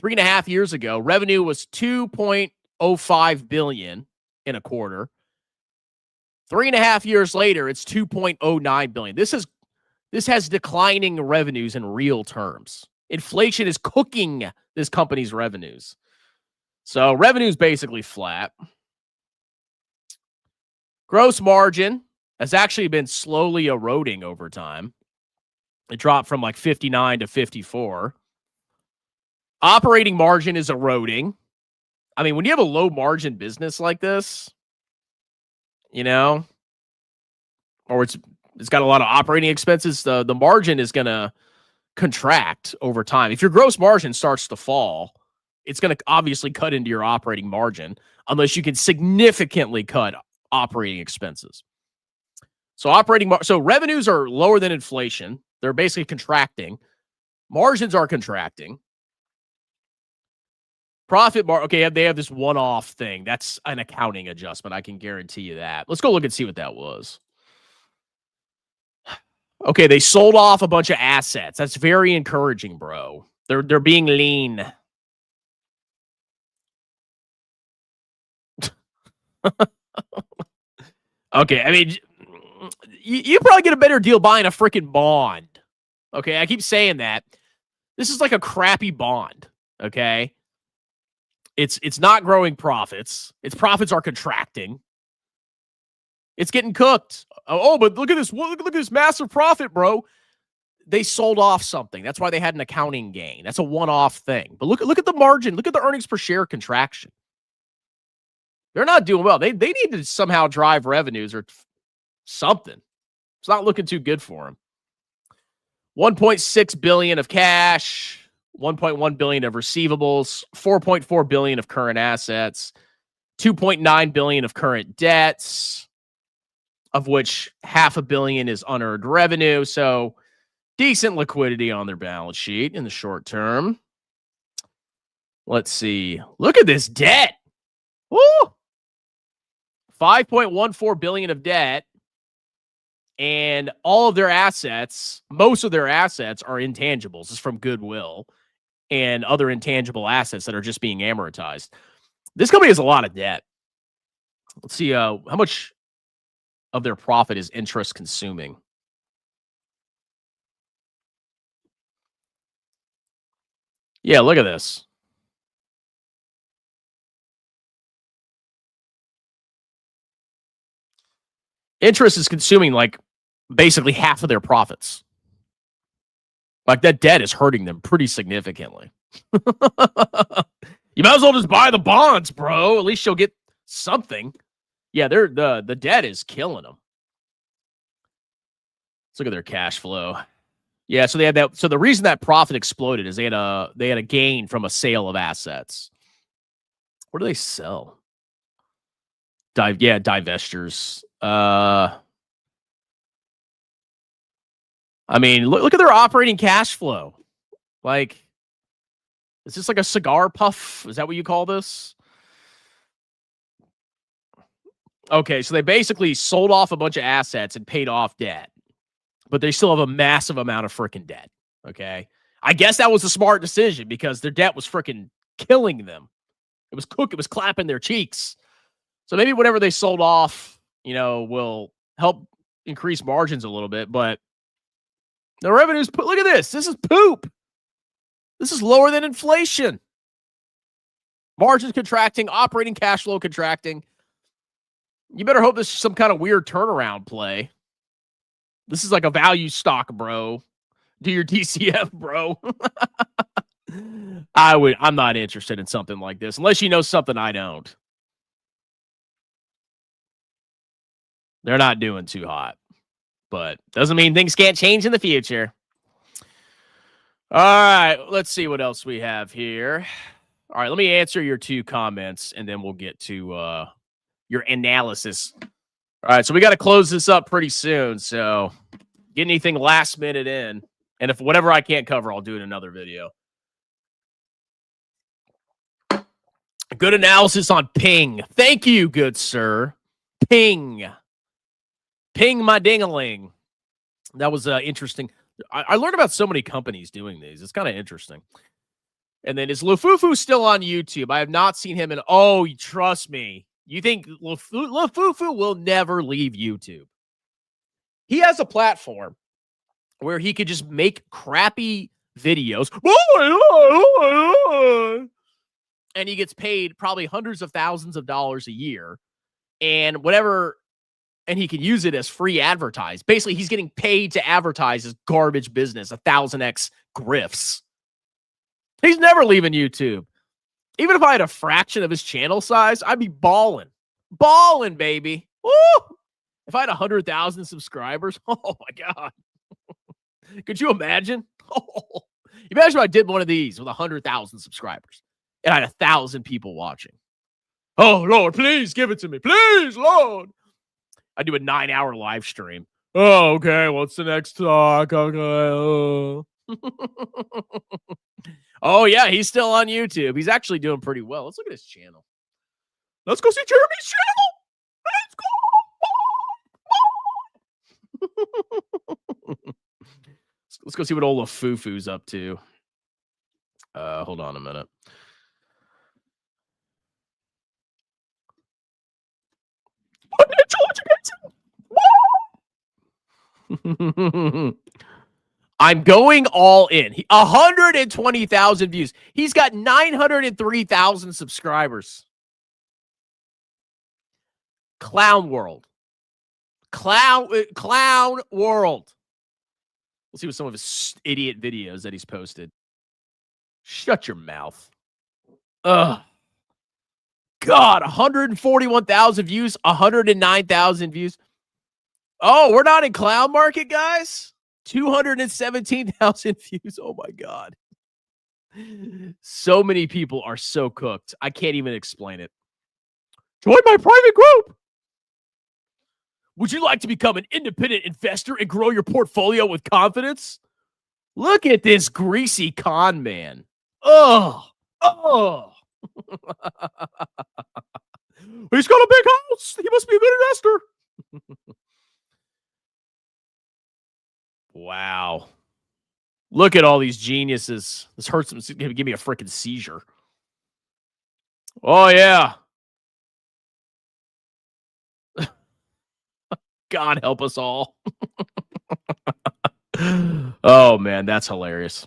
3.5 years ago, revenue was $2.05 billion in a quarter. 3.5 years later, it's $2.09 billion. This has declining revenues in real terms. Inflation is cooking this company's revenues. So revenue is basically flat. Gross margin has actually been slowly eroding over time. It dropped from like 59 to 54. Operating margin is eroding. I mean, when you have a low margin business like this, you know, or it's got a lot of operating expenses, the margin is going to contract over time. If your gross margin starts to fall, it's going to obviously cut into your operating margin unless you can significantly cut operating expenses. So so revenues are lower than inflation. They're basically contracting. Margins are contracting. Okay, they have this one-off thing. That's an accounting adjustment. I can guarantee you that. Let's go look and see what that was. Okay, they sold off a bunch of assets. That's very encouraging, bro. They're being lean. Okay, I mean, you probably get a better deal buying a freaking bond. Okay, I keep saying that. This is like a crappy bond. Okay, it's not growing profits. Its profits are contracting. It's getting cooked. Oh, but look at this! Look at this massive profit, bro. They sold off something. That's why they had an accounting gain. That's a one-off thing. But look at the margin. Look at the earnings per share contraction. They're not doing well. They need to somehow drive revenues or something. It's not looking too good for them. 1.6 billion of cash, 1.1 billion of receivables, 4.4 billion of current assets, 2.9 billion of current debts, of which $500 million is unearned revenue. So decent liquidity on their balance sheet in the short term. Let's see. Look at this debt. Woo! 5.14 billion of debt. And all of their assets, most of their assets are intangibles. It's from goodwill and other intangible assets that are just being amortized. This company has a lot of debt. Let's see how much of their profit is interest consuming. Yeah, look at this. Interest is consuming like basically half of their profits. Like that debt is hurting them pretty significantly. You might as well just buy the bonds, bro. At least you'll get something. Yeah, the debt is killing them. Let's look at their cash flow. Yeah, so they had that. So the reason that profit exploded is they had a gain from a sale of assets. What do they sell? Divestors. I mean, look at their operating cash flow. Like, is this like a cigar puff? Is that what you call this? Okay, so they basically sold off a bunch of assets and paid off debt, but they still have a massive amount of freaking debt. Okay, I guess that was a smart decision because their debt was freaking killing them. It was clapping their cheeks. So maybe whatever they sold off, will help increase margins a little bit, but the revenues, look at this. This is poop. This is lower than inflation. Margins contracting, operating cash flow contracting. You better hope this is some kind of weird turnaround play. This is like a value stock, bro. Do your DCF, bro. I'm not interested in something like this unless you know something I don't. They're not doing too hot. But doesn't mean things can't change in the future. All right, let's see what else we have here. All right, let me answer your 2 comments, and then we'll get to your analysis. All right, so we got to close this up pretty soon, so get anything last minute in. And if whatever I can't cover, I'll do in another video. Good analysis on Ping. Thank you, good sir. Ping. Ping my ding-a-ling. That was interesting. I learned about so many companies doing these. It's kind of interesting. And then is Lufufu still on YouTube? I have not seen him in. Oh, trust me. You think Lufufu will never leave YouTube? He has a platform where he could just make crappy videos. And he gets paid probably hundreds of thousands of dollars a year. And whatever. And he can use it as free advertise. Basically, he's getting paid to advertise his garbage business, 1000x grifts. He's never leaving YouTube. Even if I had a fraction of his channel size, I'd be balling. Balling, baby. Woo! If I had 100,000 subscribers, oh my God. Could you imagine? Oh, imagine if I did one of these with 100,000 subscribers and I had 1,000 people watching. Oh, Lord, please give it to me. Please, Lord. I do a 9-hour live stream. Oh, okay. What's the next talk? Okay. Oh, yeah. He's still on YouTube. He's actually doing pretty well. Let's look at his channel. Let's go see Jeremy's channel. Let's go see what old Fufu's up to. Hold on a minute. I'm going all in. 120,000 views. He's got 903,000 subscribers. Clown World. Clown World. We'll see what some of his idiot videos that he's posted. Shut your mouth. Ugh. God, 141,000 views, 109,000 views. Oh, we're not in clown market, guys? 217,000 views. Oh, my God. So many people are so cooked. I can't even explain it. Join my private group. Would you like to become an independent investor and grow your portfolio with confidence? Look at this greasy con man. Oh. He's got a big house. He must be a good investor. Wow. Look at all these geniuses. This hurts him. Give me a freaking seizure. Oh, yeah. God help us all. Oh, man, that's hilarious.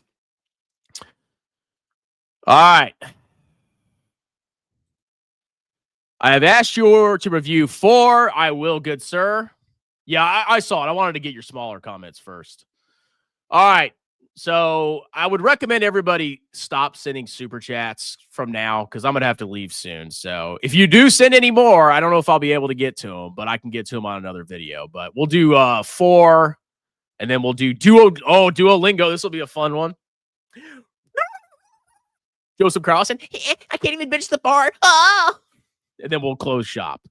All right. I have asked you to review 4. I will, good sir. Yeah, I saw it. I wanted to get your smaller comments first. All right. So I would recommend everybody stop sending super chats from now because I'm going to have to leave soon. So if you do send any more, I don't know if I'll be able to get to them, but I can get to them on another video. But we'll do 4, and then we'll do Duolingo. This will be a fun one. Joseph Carlson, I can't even bench the bar. Oh! And then we'll close shop.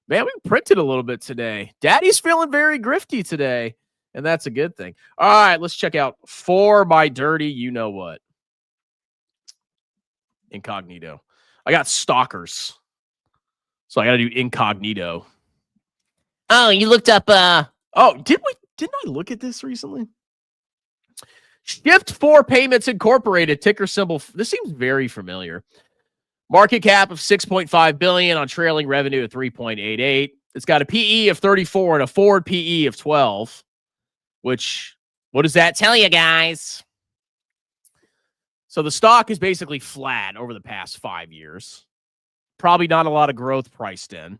Man, we printed a little bit today. Daddy's feeling very grifty today, and that's a good thing. All right, let's check out For My Dirty You-Know-What. Incognito. I got stalkers, so I got to do incognito. Oh, you looked up... didn't I look at this recently? Shift4 Payments Incorporated, ticker symbol. This seems very familiar. Market cap of $6.5 billion on trailing revenue of 3.88. It's got a PE of 34 and a forward PE of 12. Which, what does that tell you, guys? So the stock is basically flat over the past 5 years. Probably not a lot of growth priced in,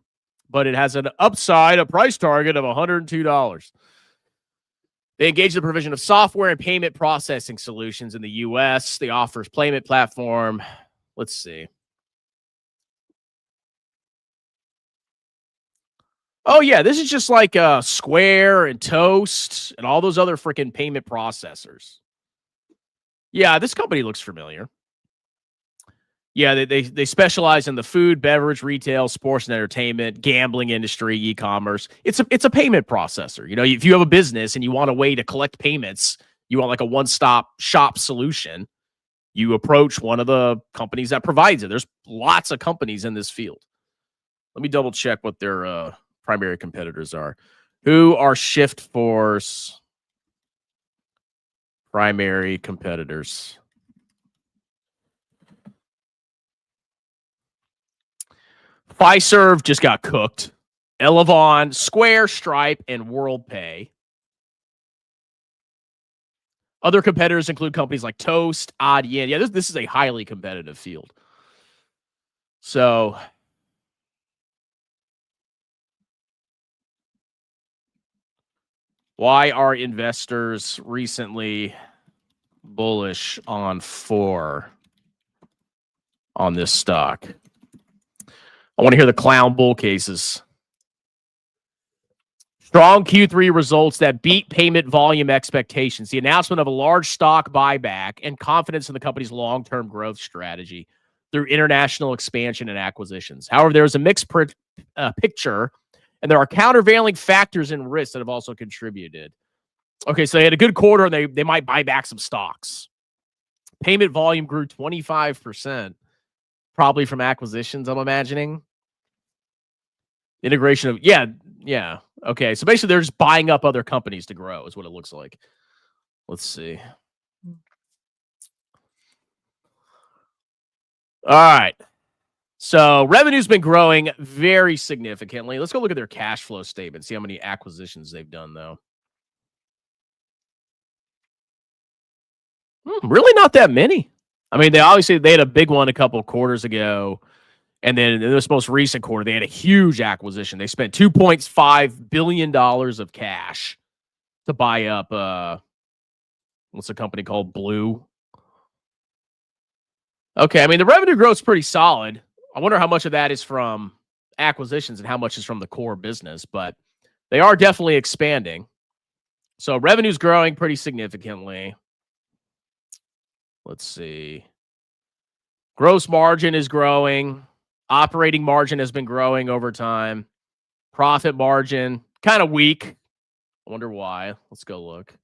but it has an upside, a price target of $102. They engage in the provision of software and payment processing solutions in the U.S. They offer payment platform. Let's see. Oh, yeah, this is just like Square and Toast and all those other freaking payment processors. Yeah, this company looks familiar. Yeah, they specialize in the food, beverage, retail, sports and entertainment, gambling industry, e-commerce. It's a payment processor. You know, if you have a business and you want a way to collect payments, you want like a one-stop shop solution, you approach one of the companies that provides it. There's lots of companies in this field. Let me double check what their primary competitors are. Who are Shift4's primary competitors? Fiserv just got cooked. Elavon, Square, Stripe, and WorldPay. Other competitors include companies like Toast, Adyen. Yeah, this is a highly competitive field. So why are investors recently bullish on 4 on this stock? I want to hear the clown bull cases. Strong Q3 results that beat payment volume expectations. The announcement of a large stock buyback and confidence in the company's long-term growth strategy through international expansion and acquisitions. However, there is a mixed picture, and there are countervailing factors and risks that have also contributed. Okay, so they had a good quarter, and they might buy back some stocks. Payment volume grew 25%, probably from acquisitions, I'm imagining. Integration of, yeah. Okay, so basically they're just buying up other companies to grow is what it looks like. Let's see. All right. So revenue's been growing very significantly. Let's go look at their cash flow statement, see how many acquisitions they've done, though. Really not that many. I mean, they had a big one a couple of quarters ago. And then in this most recent quarter, they had a huge acquisition. They spent $2.5 billion of cash to buy up, what's a company called Blue? Okay, I mean, the revenue growth is pretty solid. I wonder how much of that is from acquisitions and how much is from the core business, but they are definitely expanding. So revenue's growing pretty significantly. Let's see. Gross margin is growing. Operating margin has been growing over time. Profit margin, kind of weak. I wonder why. Let's go look.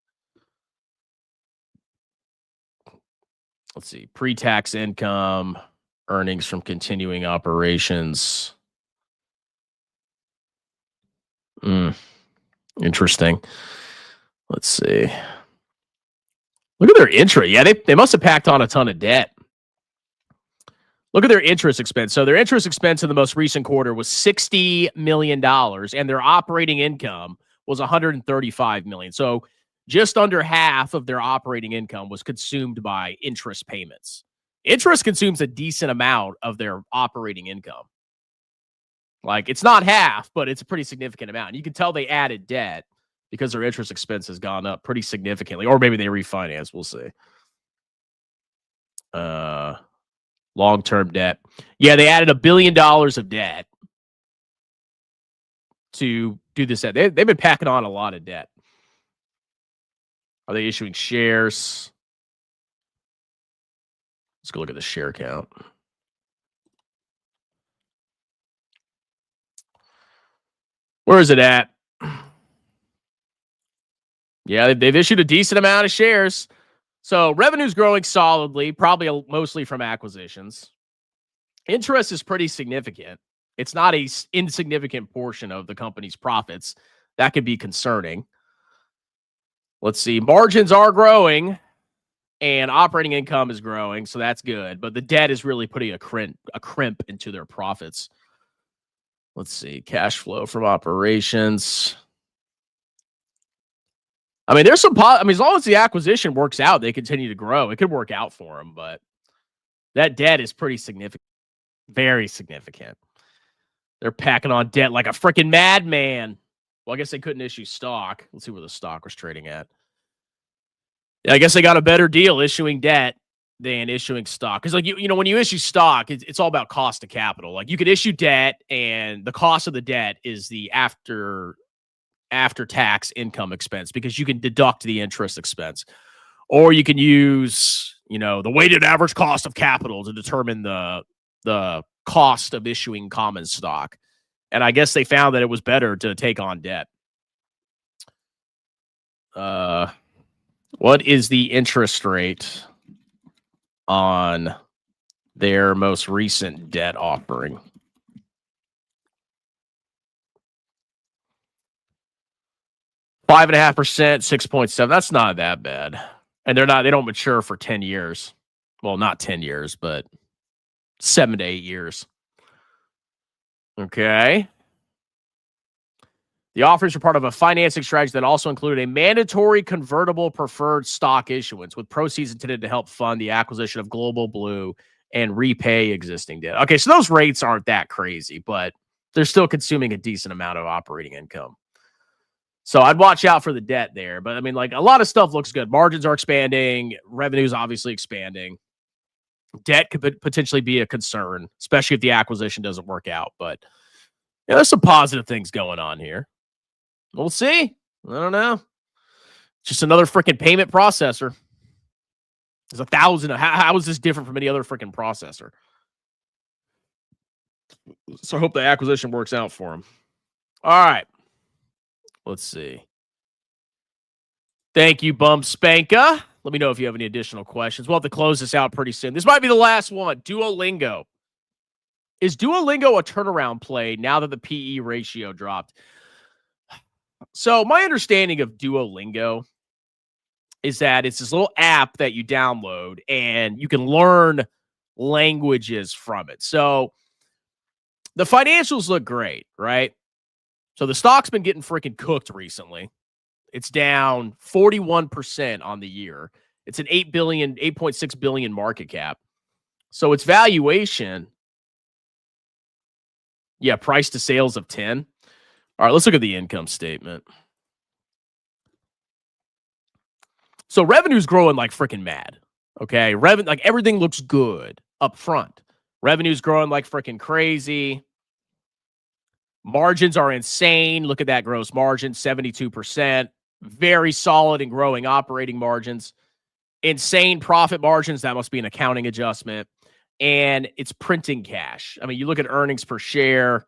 Let's see. Pre-tax income, earnings from continuing operations. Interesting. Let's see. Look at their interest. Yeah, they must have packed on a ton of debt. Look at their interest expense. So their interest expense in the most recent quarter was $60 million, and their operating income was $135 million. So just under half of their operating income was consumed by interest payments. Interest consumes a decent amount of their operating income. Like, it's not half, but it's a pretty significant amount. And you can tell they added debt because their interest expense has gone up pretty significantly. Or maybe they refinanced. We'll see. Long-term debt. Yeah, they added $1 billion of debt to do this. They've been packing on a lot of debt. Are they issuing shares? Let's go look at the share count. Where is it at? Yeah, they've issued a decent amount of shares. So revenue's growing solidly, probably mostly from acquisitions. Interest is pretty significant. It's not an insignificant portion of the company's profits. That could be concerning. Let's see. Margins are growing and operating income is growing, so that's good. But the debt is really putting a crimp into their profits. Let's see. Cash flow from operations. I mean, there's some as long as the acquisition works out, they continue to grow. It could work out for them, but that debt is pretty significant. Very significant. They're packing on debt like a freaking madman. Well, I guess they couldn't issue stock. Let's see where the stock was trading at. Yeah, I guess they got a better deal issuing debt than issuing stock. Because, like, you know, when you issue stock, it's all about cost of capital. Like, you could issue debt, and the cost of the debt is the after-tax income expense because you can deduct the interest expense. Or you can use, you know, the weighted average cost of capital to determine the cost of issuing common stock. And I guess they found that it was better to take on debt. What is the interest rate on their most recent debt offering? $5.5%, 6.7. That's not that bad. And they don't mature for 10 years. Well, not 10 years, but 7 to 8 years. Okay. The offerings are part of a financing strategy that also included a mandatory convertible preferred stock issuance with proceeds intended to help fund the acquisition of Global Blue and repay existing debt. Okay, so those rates aren't that crazy, but they're still consuming a decent amount of operating income. So I'd watch out for the debt there. But I mean, like, a lot of stuff looks good. Margins are expanding. Revenue's obviously expanding. Debt could potentially be a concern, especially if the acquisition doesn't work out. But yeah, there's some positive things going on here. We'll see. I don't know. Just another freaking payment processor. There's 1,000. How is this different from any other freaking processor? So I hope the acquisition works out for them. All right. Let's see. Thank you, Bump Spanka. Let me know if you have any additional questions. We'll have to close this out pretty soon. This might be the last one. Duolingo. Is Duolingo a turnaround play now that the PE ratio dropped? So my understanding of Duolingo is that it's this little app that you download and you can learn languages from it. So the financials look great, right? So the stock's been getting freaking cooked recently. It's down 41% on the year. It's an 8.6 billion market cap. So its valuation, yeah, price to sales of 10. All right, let's look at the income statement. So revenue's growing like freaking mad. Okay, like everything looks good up front. Revenue's growing like freaking crazy. Margins are insane. Look at that gross margin, 72%. Very solid and growing operating margins. Insane profit margins. That must be an accounting adjustment. And it's printing cash. I mean, you look at earnings per share.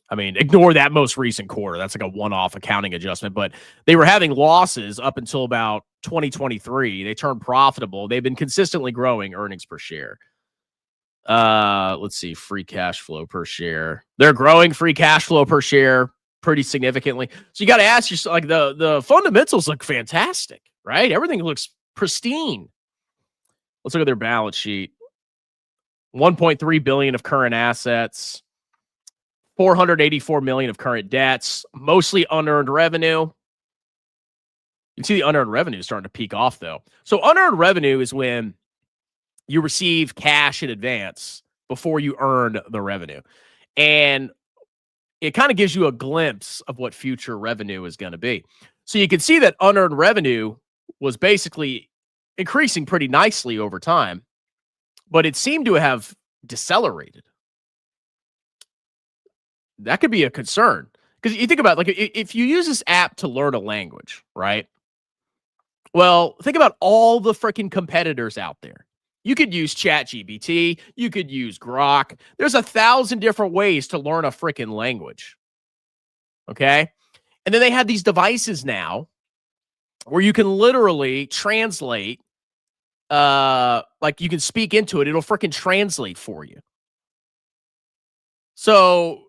I mean, ignore that most recent quarter. That's like a one-off accounting adjustment. But they were having losses up until about 2023. They turned profitable. They've been consistently growing earnings per share. Let's see, free cash flow per share. They're growing free cash flow per share pretty significantly. So you got to ask yourself, like, the fundamentals look fantastic, right? Everything looks pristine. Let's look at their balance sheet. 1.3 billion of current assets, 484 million of current debts, mostly unearned revenue. You can see the unearned revenue starting to peak off, though. So unearned revenue is when you receive cash in advance before you earn the revenue. And it kind of gives you a glimpse of what future revenue is going to be. So you can see that unearned revenue was basically increasing pretty nicely over time, but it seemed to have decelerated. That could be a concern. Because you think about, like, if you use this app to learn a language, right? Well, think about all the freaking competitors out there. You could use ChatGPT. You could use Grok. There's 1,000 different ways to learn a freaking language. Okay? And then they have these devices now where you can literally translate, like you can speak into it. It'll freaking translate for you. So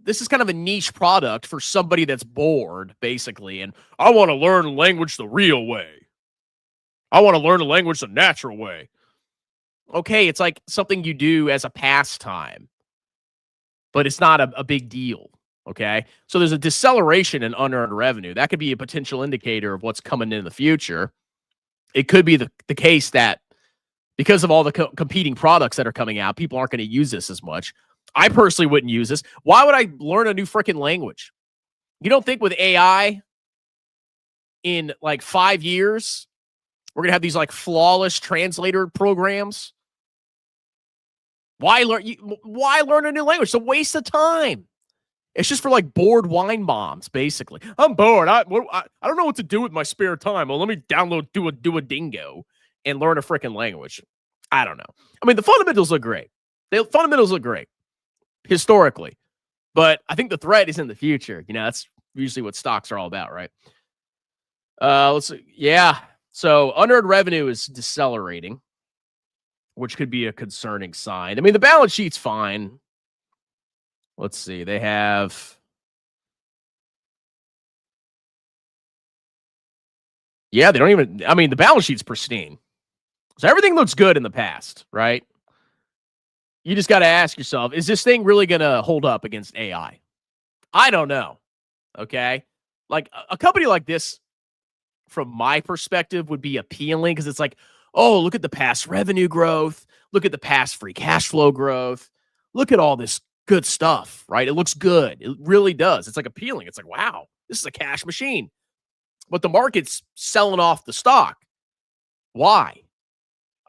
this is kind of a niche product for somebody that's bored, basically. And I want to learn a language the real way. I want to learn a language the natural way. Okay, it's like something you do as a pastime, but it's not a big deal, okay? So there's a deceleration in unearned revenue. That could be a potential indicator of what's coming in the future. It could be the case that because of all the competing products that are coming out, people aren't going to use this as much. I personally wouldn't use this. Why would I learn a new freaking language? You don't think with AI in like 5 years, we're going to have these like flawless translator programs? Why learn a new language? It's a waste of time. It's just for like bored wine bombs, basically. I'm bored. I don't know what to do with my spare time. Well, let me download Duolingo and learn a freaking language. I don't know. I mean, the fundamentals look great. The fundamentals look great historically, but I think the threat is in the future. You know, that's usually what stocks are all about, right? Let's see. Yeah. So unearned revenue is decelerating, which could be a concerning sign. I mean, the balance sheet's fine. Let's see. They have... Yeah, they don't even... I mean, the balance sheet's pristine. So everything looks good in the past, right? You just got to ask yourself, is this thing really going to hold up against AI? I don't know. Okay? Like, a company like this, from my perspective, would be appealing because it's like, oh, look at the past revenue growth. Look at the past free cash flow growth. Look at all this good stuff, right? It looks good. It really does. It's like appealing. It's like, wow, this is a cash machine. But the market's selling off the stock. Why?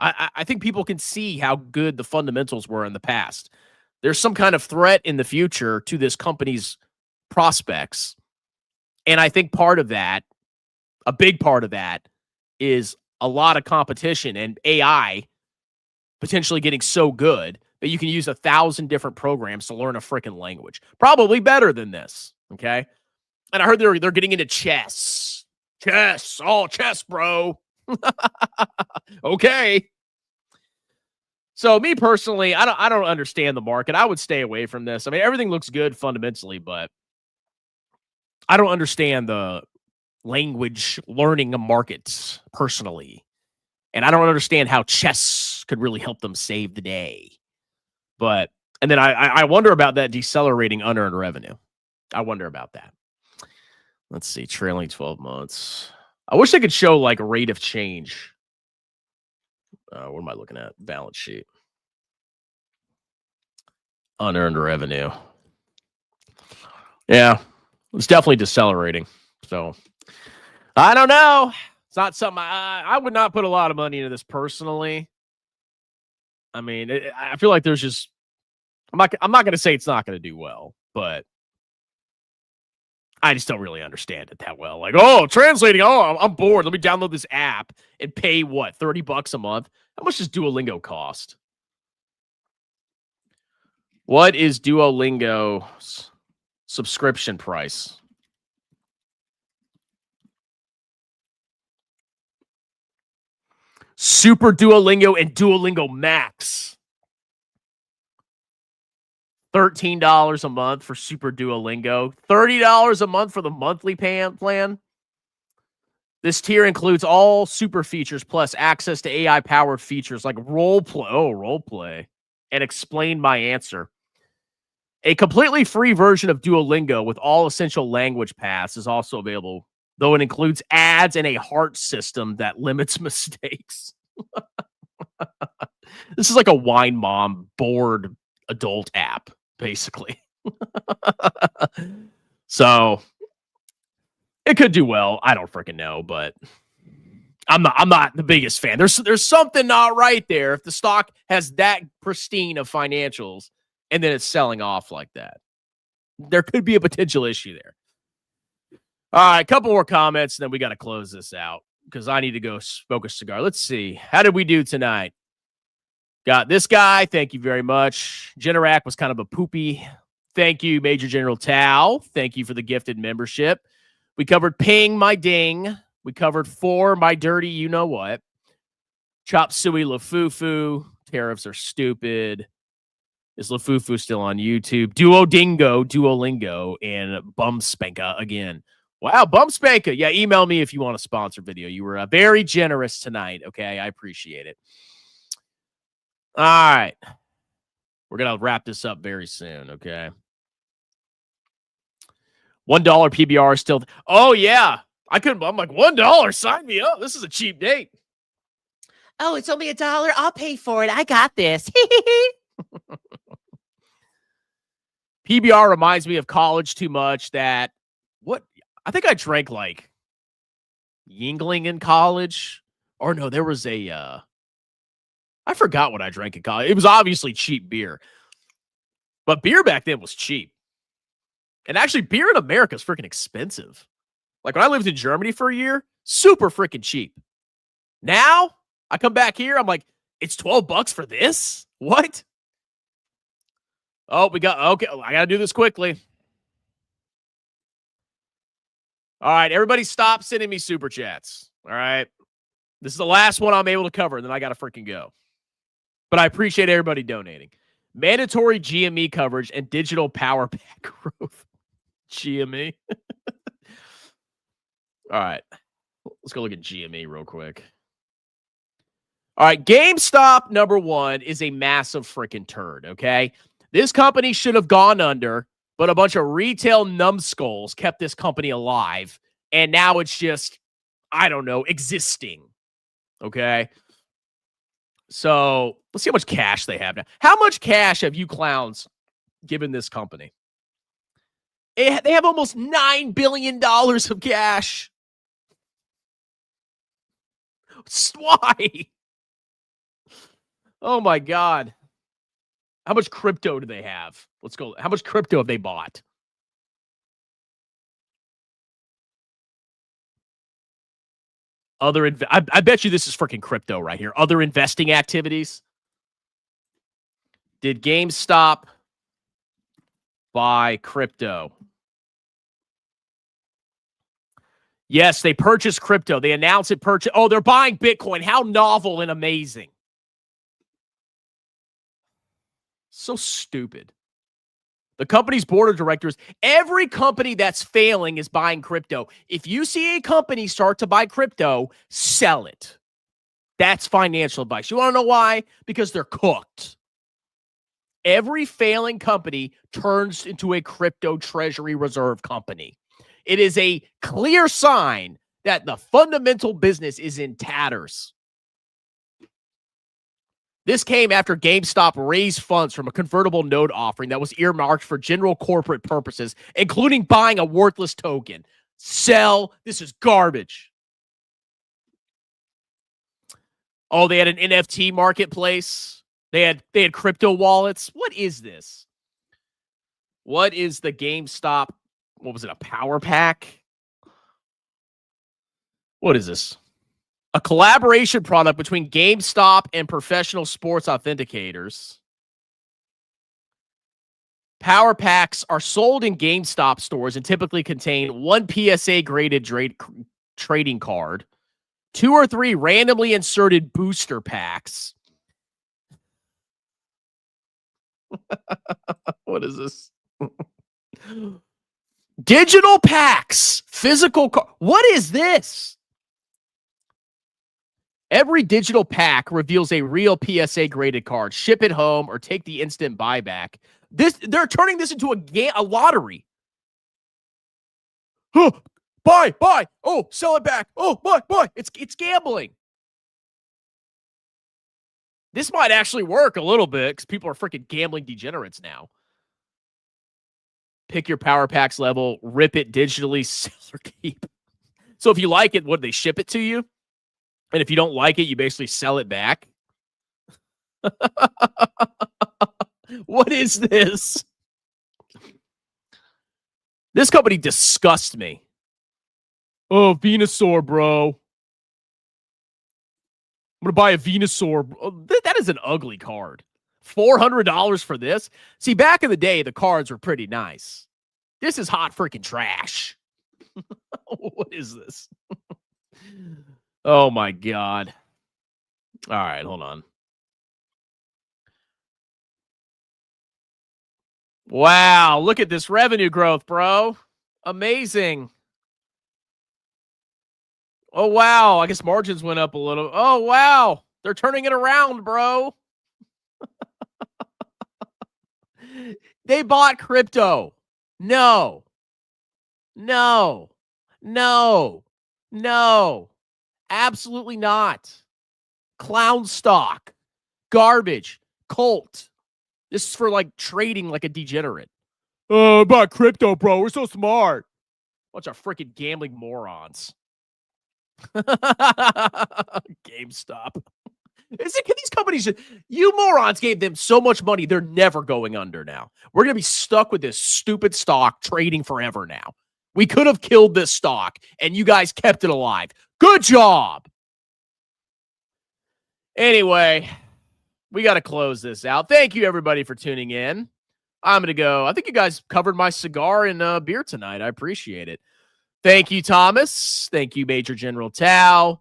I think people can see how good the fundamentals were in the past. There's some kind of threat in the future to this company's prospects. And I think part of that, a big part of that, is a lot of competition and AI potentially getting so good that you can use 1,000 different programs to learn a freaking language. Probably better than this, okay? And I heard they're getting into chess. Chess, all chess, bro. Okay. So me personally, I don't understand the market. I would stay away from this. I mean, everything looks good fundamentally, but I don't understand the language learning markets personally. And I don't understand how chess could really help them save the day. But, and then I wonder about that decelerating unearned revenue. I wonder about that. Let's see, trailing 12 months. I wish I could show like a rate of change. What am I looking at? Balance sheet. Unearned revenue. Yeah, it's definitely decelerating. So I don't know. It's not something I would not put a lot of money into this personally. I mean, I feel like there's just I'm not going to say it's not going to do well, but I just don't really understand it that well. Like, oh, translating. Oh, I'm bored. Let me download this app and pay what, $30 a month? How much does Duolingo cost? What is Duolingo's subscription price? Super Duolingo and Duolingo Max. $13 a month for Super Duolingo. $30 a month for the monthly plan. This tier includes all super features plus access to AI-powered features like role play, and explain my answer. A completely free version of Duolingo with all essential language paths is also available, though it includes ads and a heart system that limits mistakes. This is like a wine mom bored adult app, basically. So it could do well. I don't freaking know, but I'm not the biggest fan. There's something not right there if the stock has that pristine of financials and then it's selling off like that. There could be a potential issue there. All right, a couple more comments, and then we got to close this out because I need to go smoke a cigar. Let's see. How did we do tonight? Got this guy. Thank you very much. Generac was kind of a poopy. Thank you, Major General Tao. Thank you for the gifted membership. We covered Ping My Ding. We covered 4 My Dirty You Know What. Chop Suey LaFufu. Tariffs are stupid. Is LaFufu still on YouTube? Duolingo, and Bumspanka again. Wow, Bumspanka. Yeah, email me if you want a sponsor video. You were very generous tonight, okay? I appreciate it. All right. We're going to wrap this up very soon, okay? $1 PBR still. Oh, yeah. I'm like, $1. Sign me up. This is a cheap date. Oh, it's only $1. I'll pay for it. I got this. PBR reminds me of college too much. I think I drank like Yingling in college. Or no, there was I forgot what I drank in college. It was obviously cheap beer. But beer back then was cheap. And actually, beer in America is freaking expensive. Like when I lived in Germany for a year, super freaking cheap. Now, I come back here, I'm like, it's $12 for this? What? Oh, okay, I got to do this quickly. All right, everybody stop sending me super chats. All right. This is the last one I'm able to cover, and then I got to freaking go. But I appreciate everybody donating. Mandatory GME coverage and digital power pack growth. GME. All right. Let's go look at GME real quick. All right. GameStop, number 1, is a massive freaking turd, okay? This company should have gone under, but a bunch of retail numbskulls kept this company alive, and now it's just, I don't know, existing, okay? So let's see how much cash they have now. How much cash have you clowns given this company? They have almost $9 billion of cash. Why? Oh, my God. How much crypto do they have? Let's go. How much crypto have they bought? I bet you this is freaking crypto right here. Other investing activities. Did GameStop buy crypto? Yes, they purchased crypto. They announced it purchase. Oh, they're buying Bitcoin. How novel and amazing. So stupid. The company's board of directors, every company that's failing is buying crypto. If you see a company start to buy crypto, sell it. That's financial advice. You want to know why? Because they're cooked. Every failing company turns into a crypto treasury reserve company. It is a clear sign that the fundamental business is in tatters. This came after GameStop raised funds from a convertible note offering that was earmarked for general corporate purposes, including buying a worthless token. Sell. This is garbage. Oh, they had an NFT marketplace. They had crypto wallets. What is this? What is the GameStop? What was it? A power pack? What is this? A collaboration product between GameStop and professional sports authenticators. Power packs are sold in GameStop stores and typically contain one PSA graded trading card, 2 or 3 randomly inserted booster packs. What is this? Digital packs, physical what is this? Every digital pack reveals a real PSA graded card. Ship it home or take the instant buyback. They're turning this into a lottery. Huh, buy. Oh, sell it back. Oh, buy. It's gambling. This might actually work a little bit because people are freaking gambling degenerates now. Pick your power packs level, rip it digitally, sell or keep. So if you like it, what, they ship it to you? And if you don't like it, you basically sell it back. What is this? This company disgusts me. Oh, Venusaur, bro. I'm going to buy a Venusaur. Oh, that is an ugly card. $400 for this? See, back in the day, the cards were pretty nice. This is hot freaking trash. What is this? Oh, my God. All right, hold on. Wow, look at this revenue growth, bro. Amazing. Oh, wow. I guess margins went up a little. Oh, wow. They're turning it around, bro. They bought crypto. No. Absolutely not. Clown stock. Garbage. Cult. This is for like trading like a degenerate. Oh, about crypto, bro. We're so smart. Bunch of freaking gambling morons. GameStop. Can these companies, you morons gave them so much money, they're never going under now. We're going to be stuck with this stupid stock trading forever now. We could have killed this stock, and you guys kept it alive. Good job. Anyway, we got to close this out. Thank you, everybody, for tuning in. I'm going to go. I think you guys covered my cigar and beer tonight. I appreciate it. Thank you, Thomas. Thank you, Major General Tao.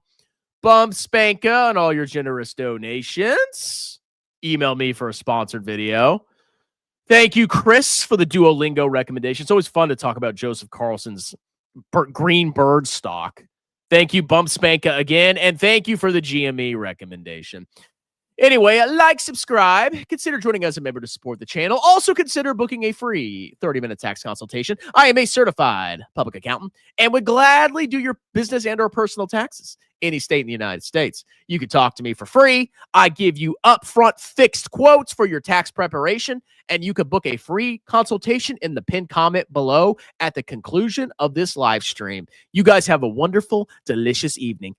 Bump Spanka, and all your generous donations. Email me for a sponsored video. Thank you, Chris, for the Duolingo recommendation. It's always fun to talk about Joseph Carlson's green bird stock. Thank you, Bump Spanka, again. And thank you for the GME recommendation. Anyway, like, subscribe. Consider joining as a member to support the channel. Also consider booking a free 30-minute tax consultation. I am a certified public accountant and would gladly do your business and or personal taxes any state in the United States. You can talk to me for free. I give you upfront fixed quotes for your tax preparation, and you can book a free consultation in the pinned comment below at the conclusion of this live stream. You guys have a wonderful, delicious evening.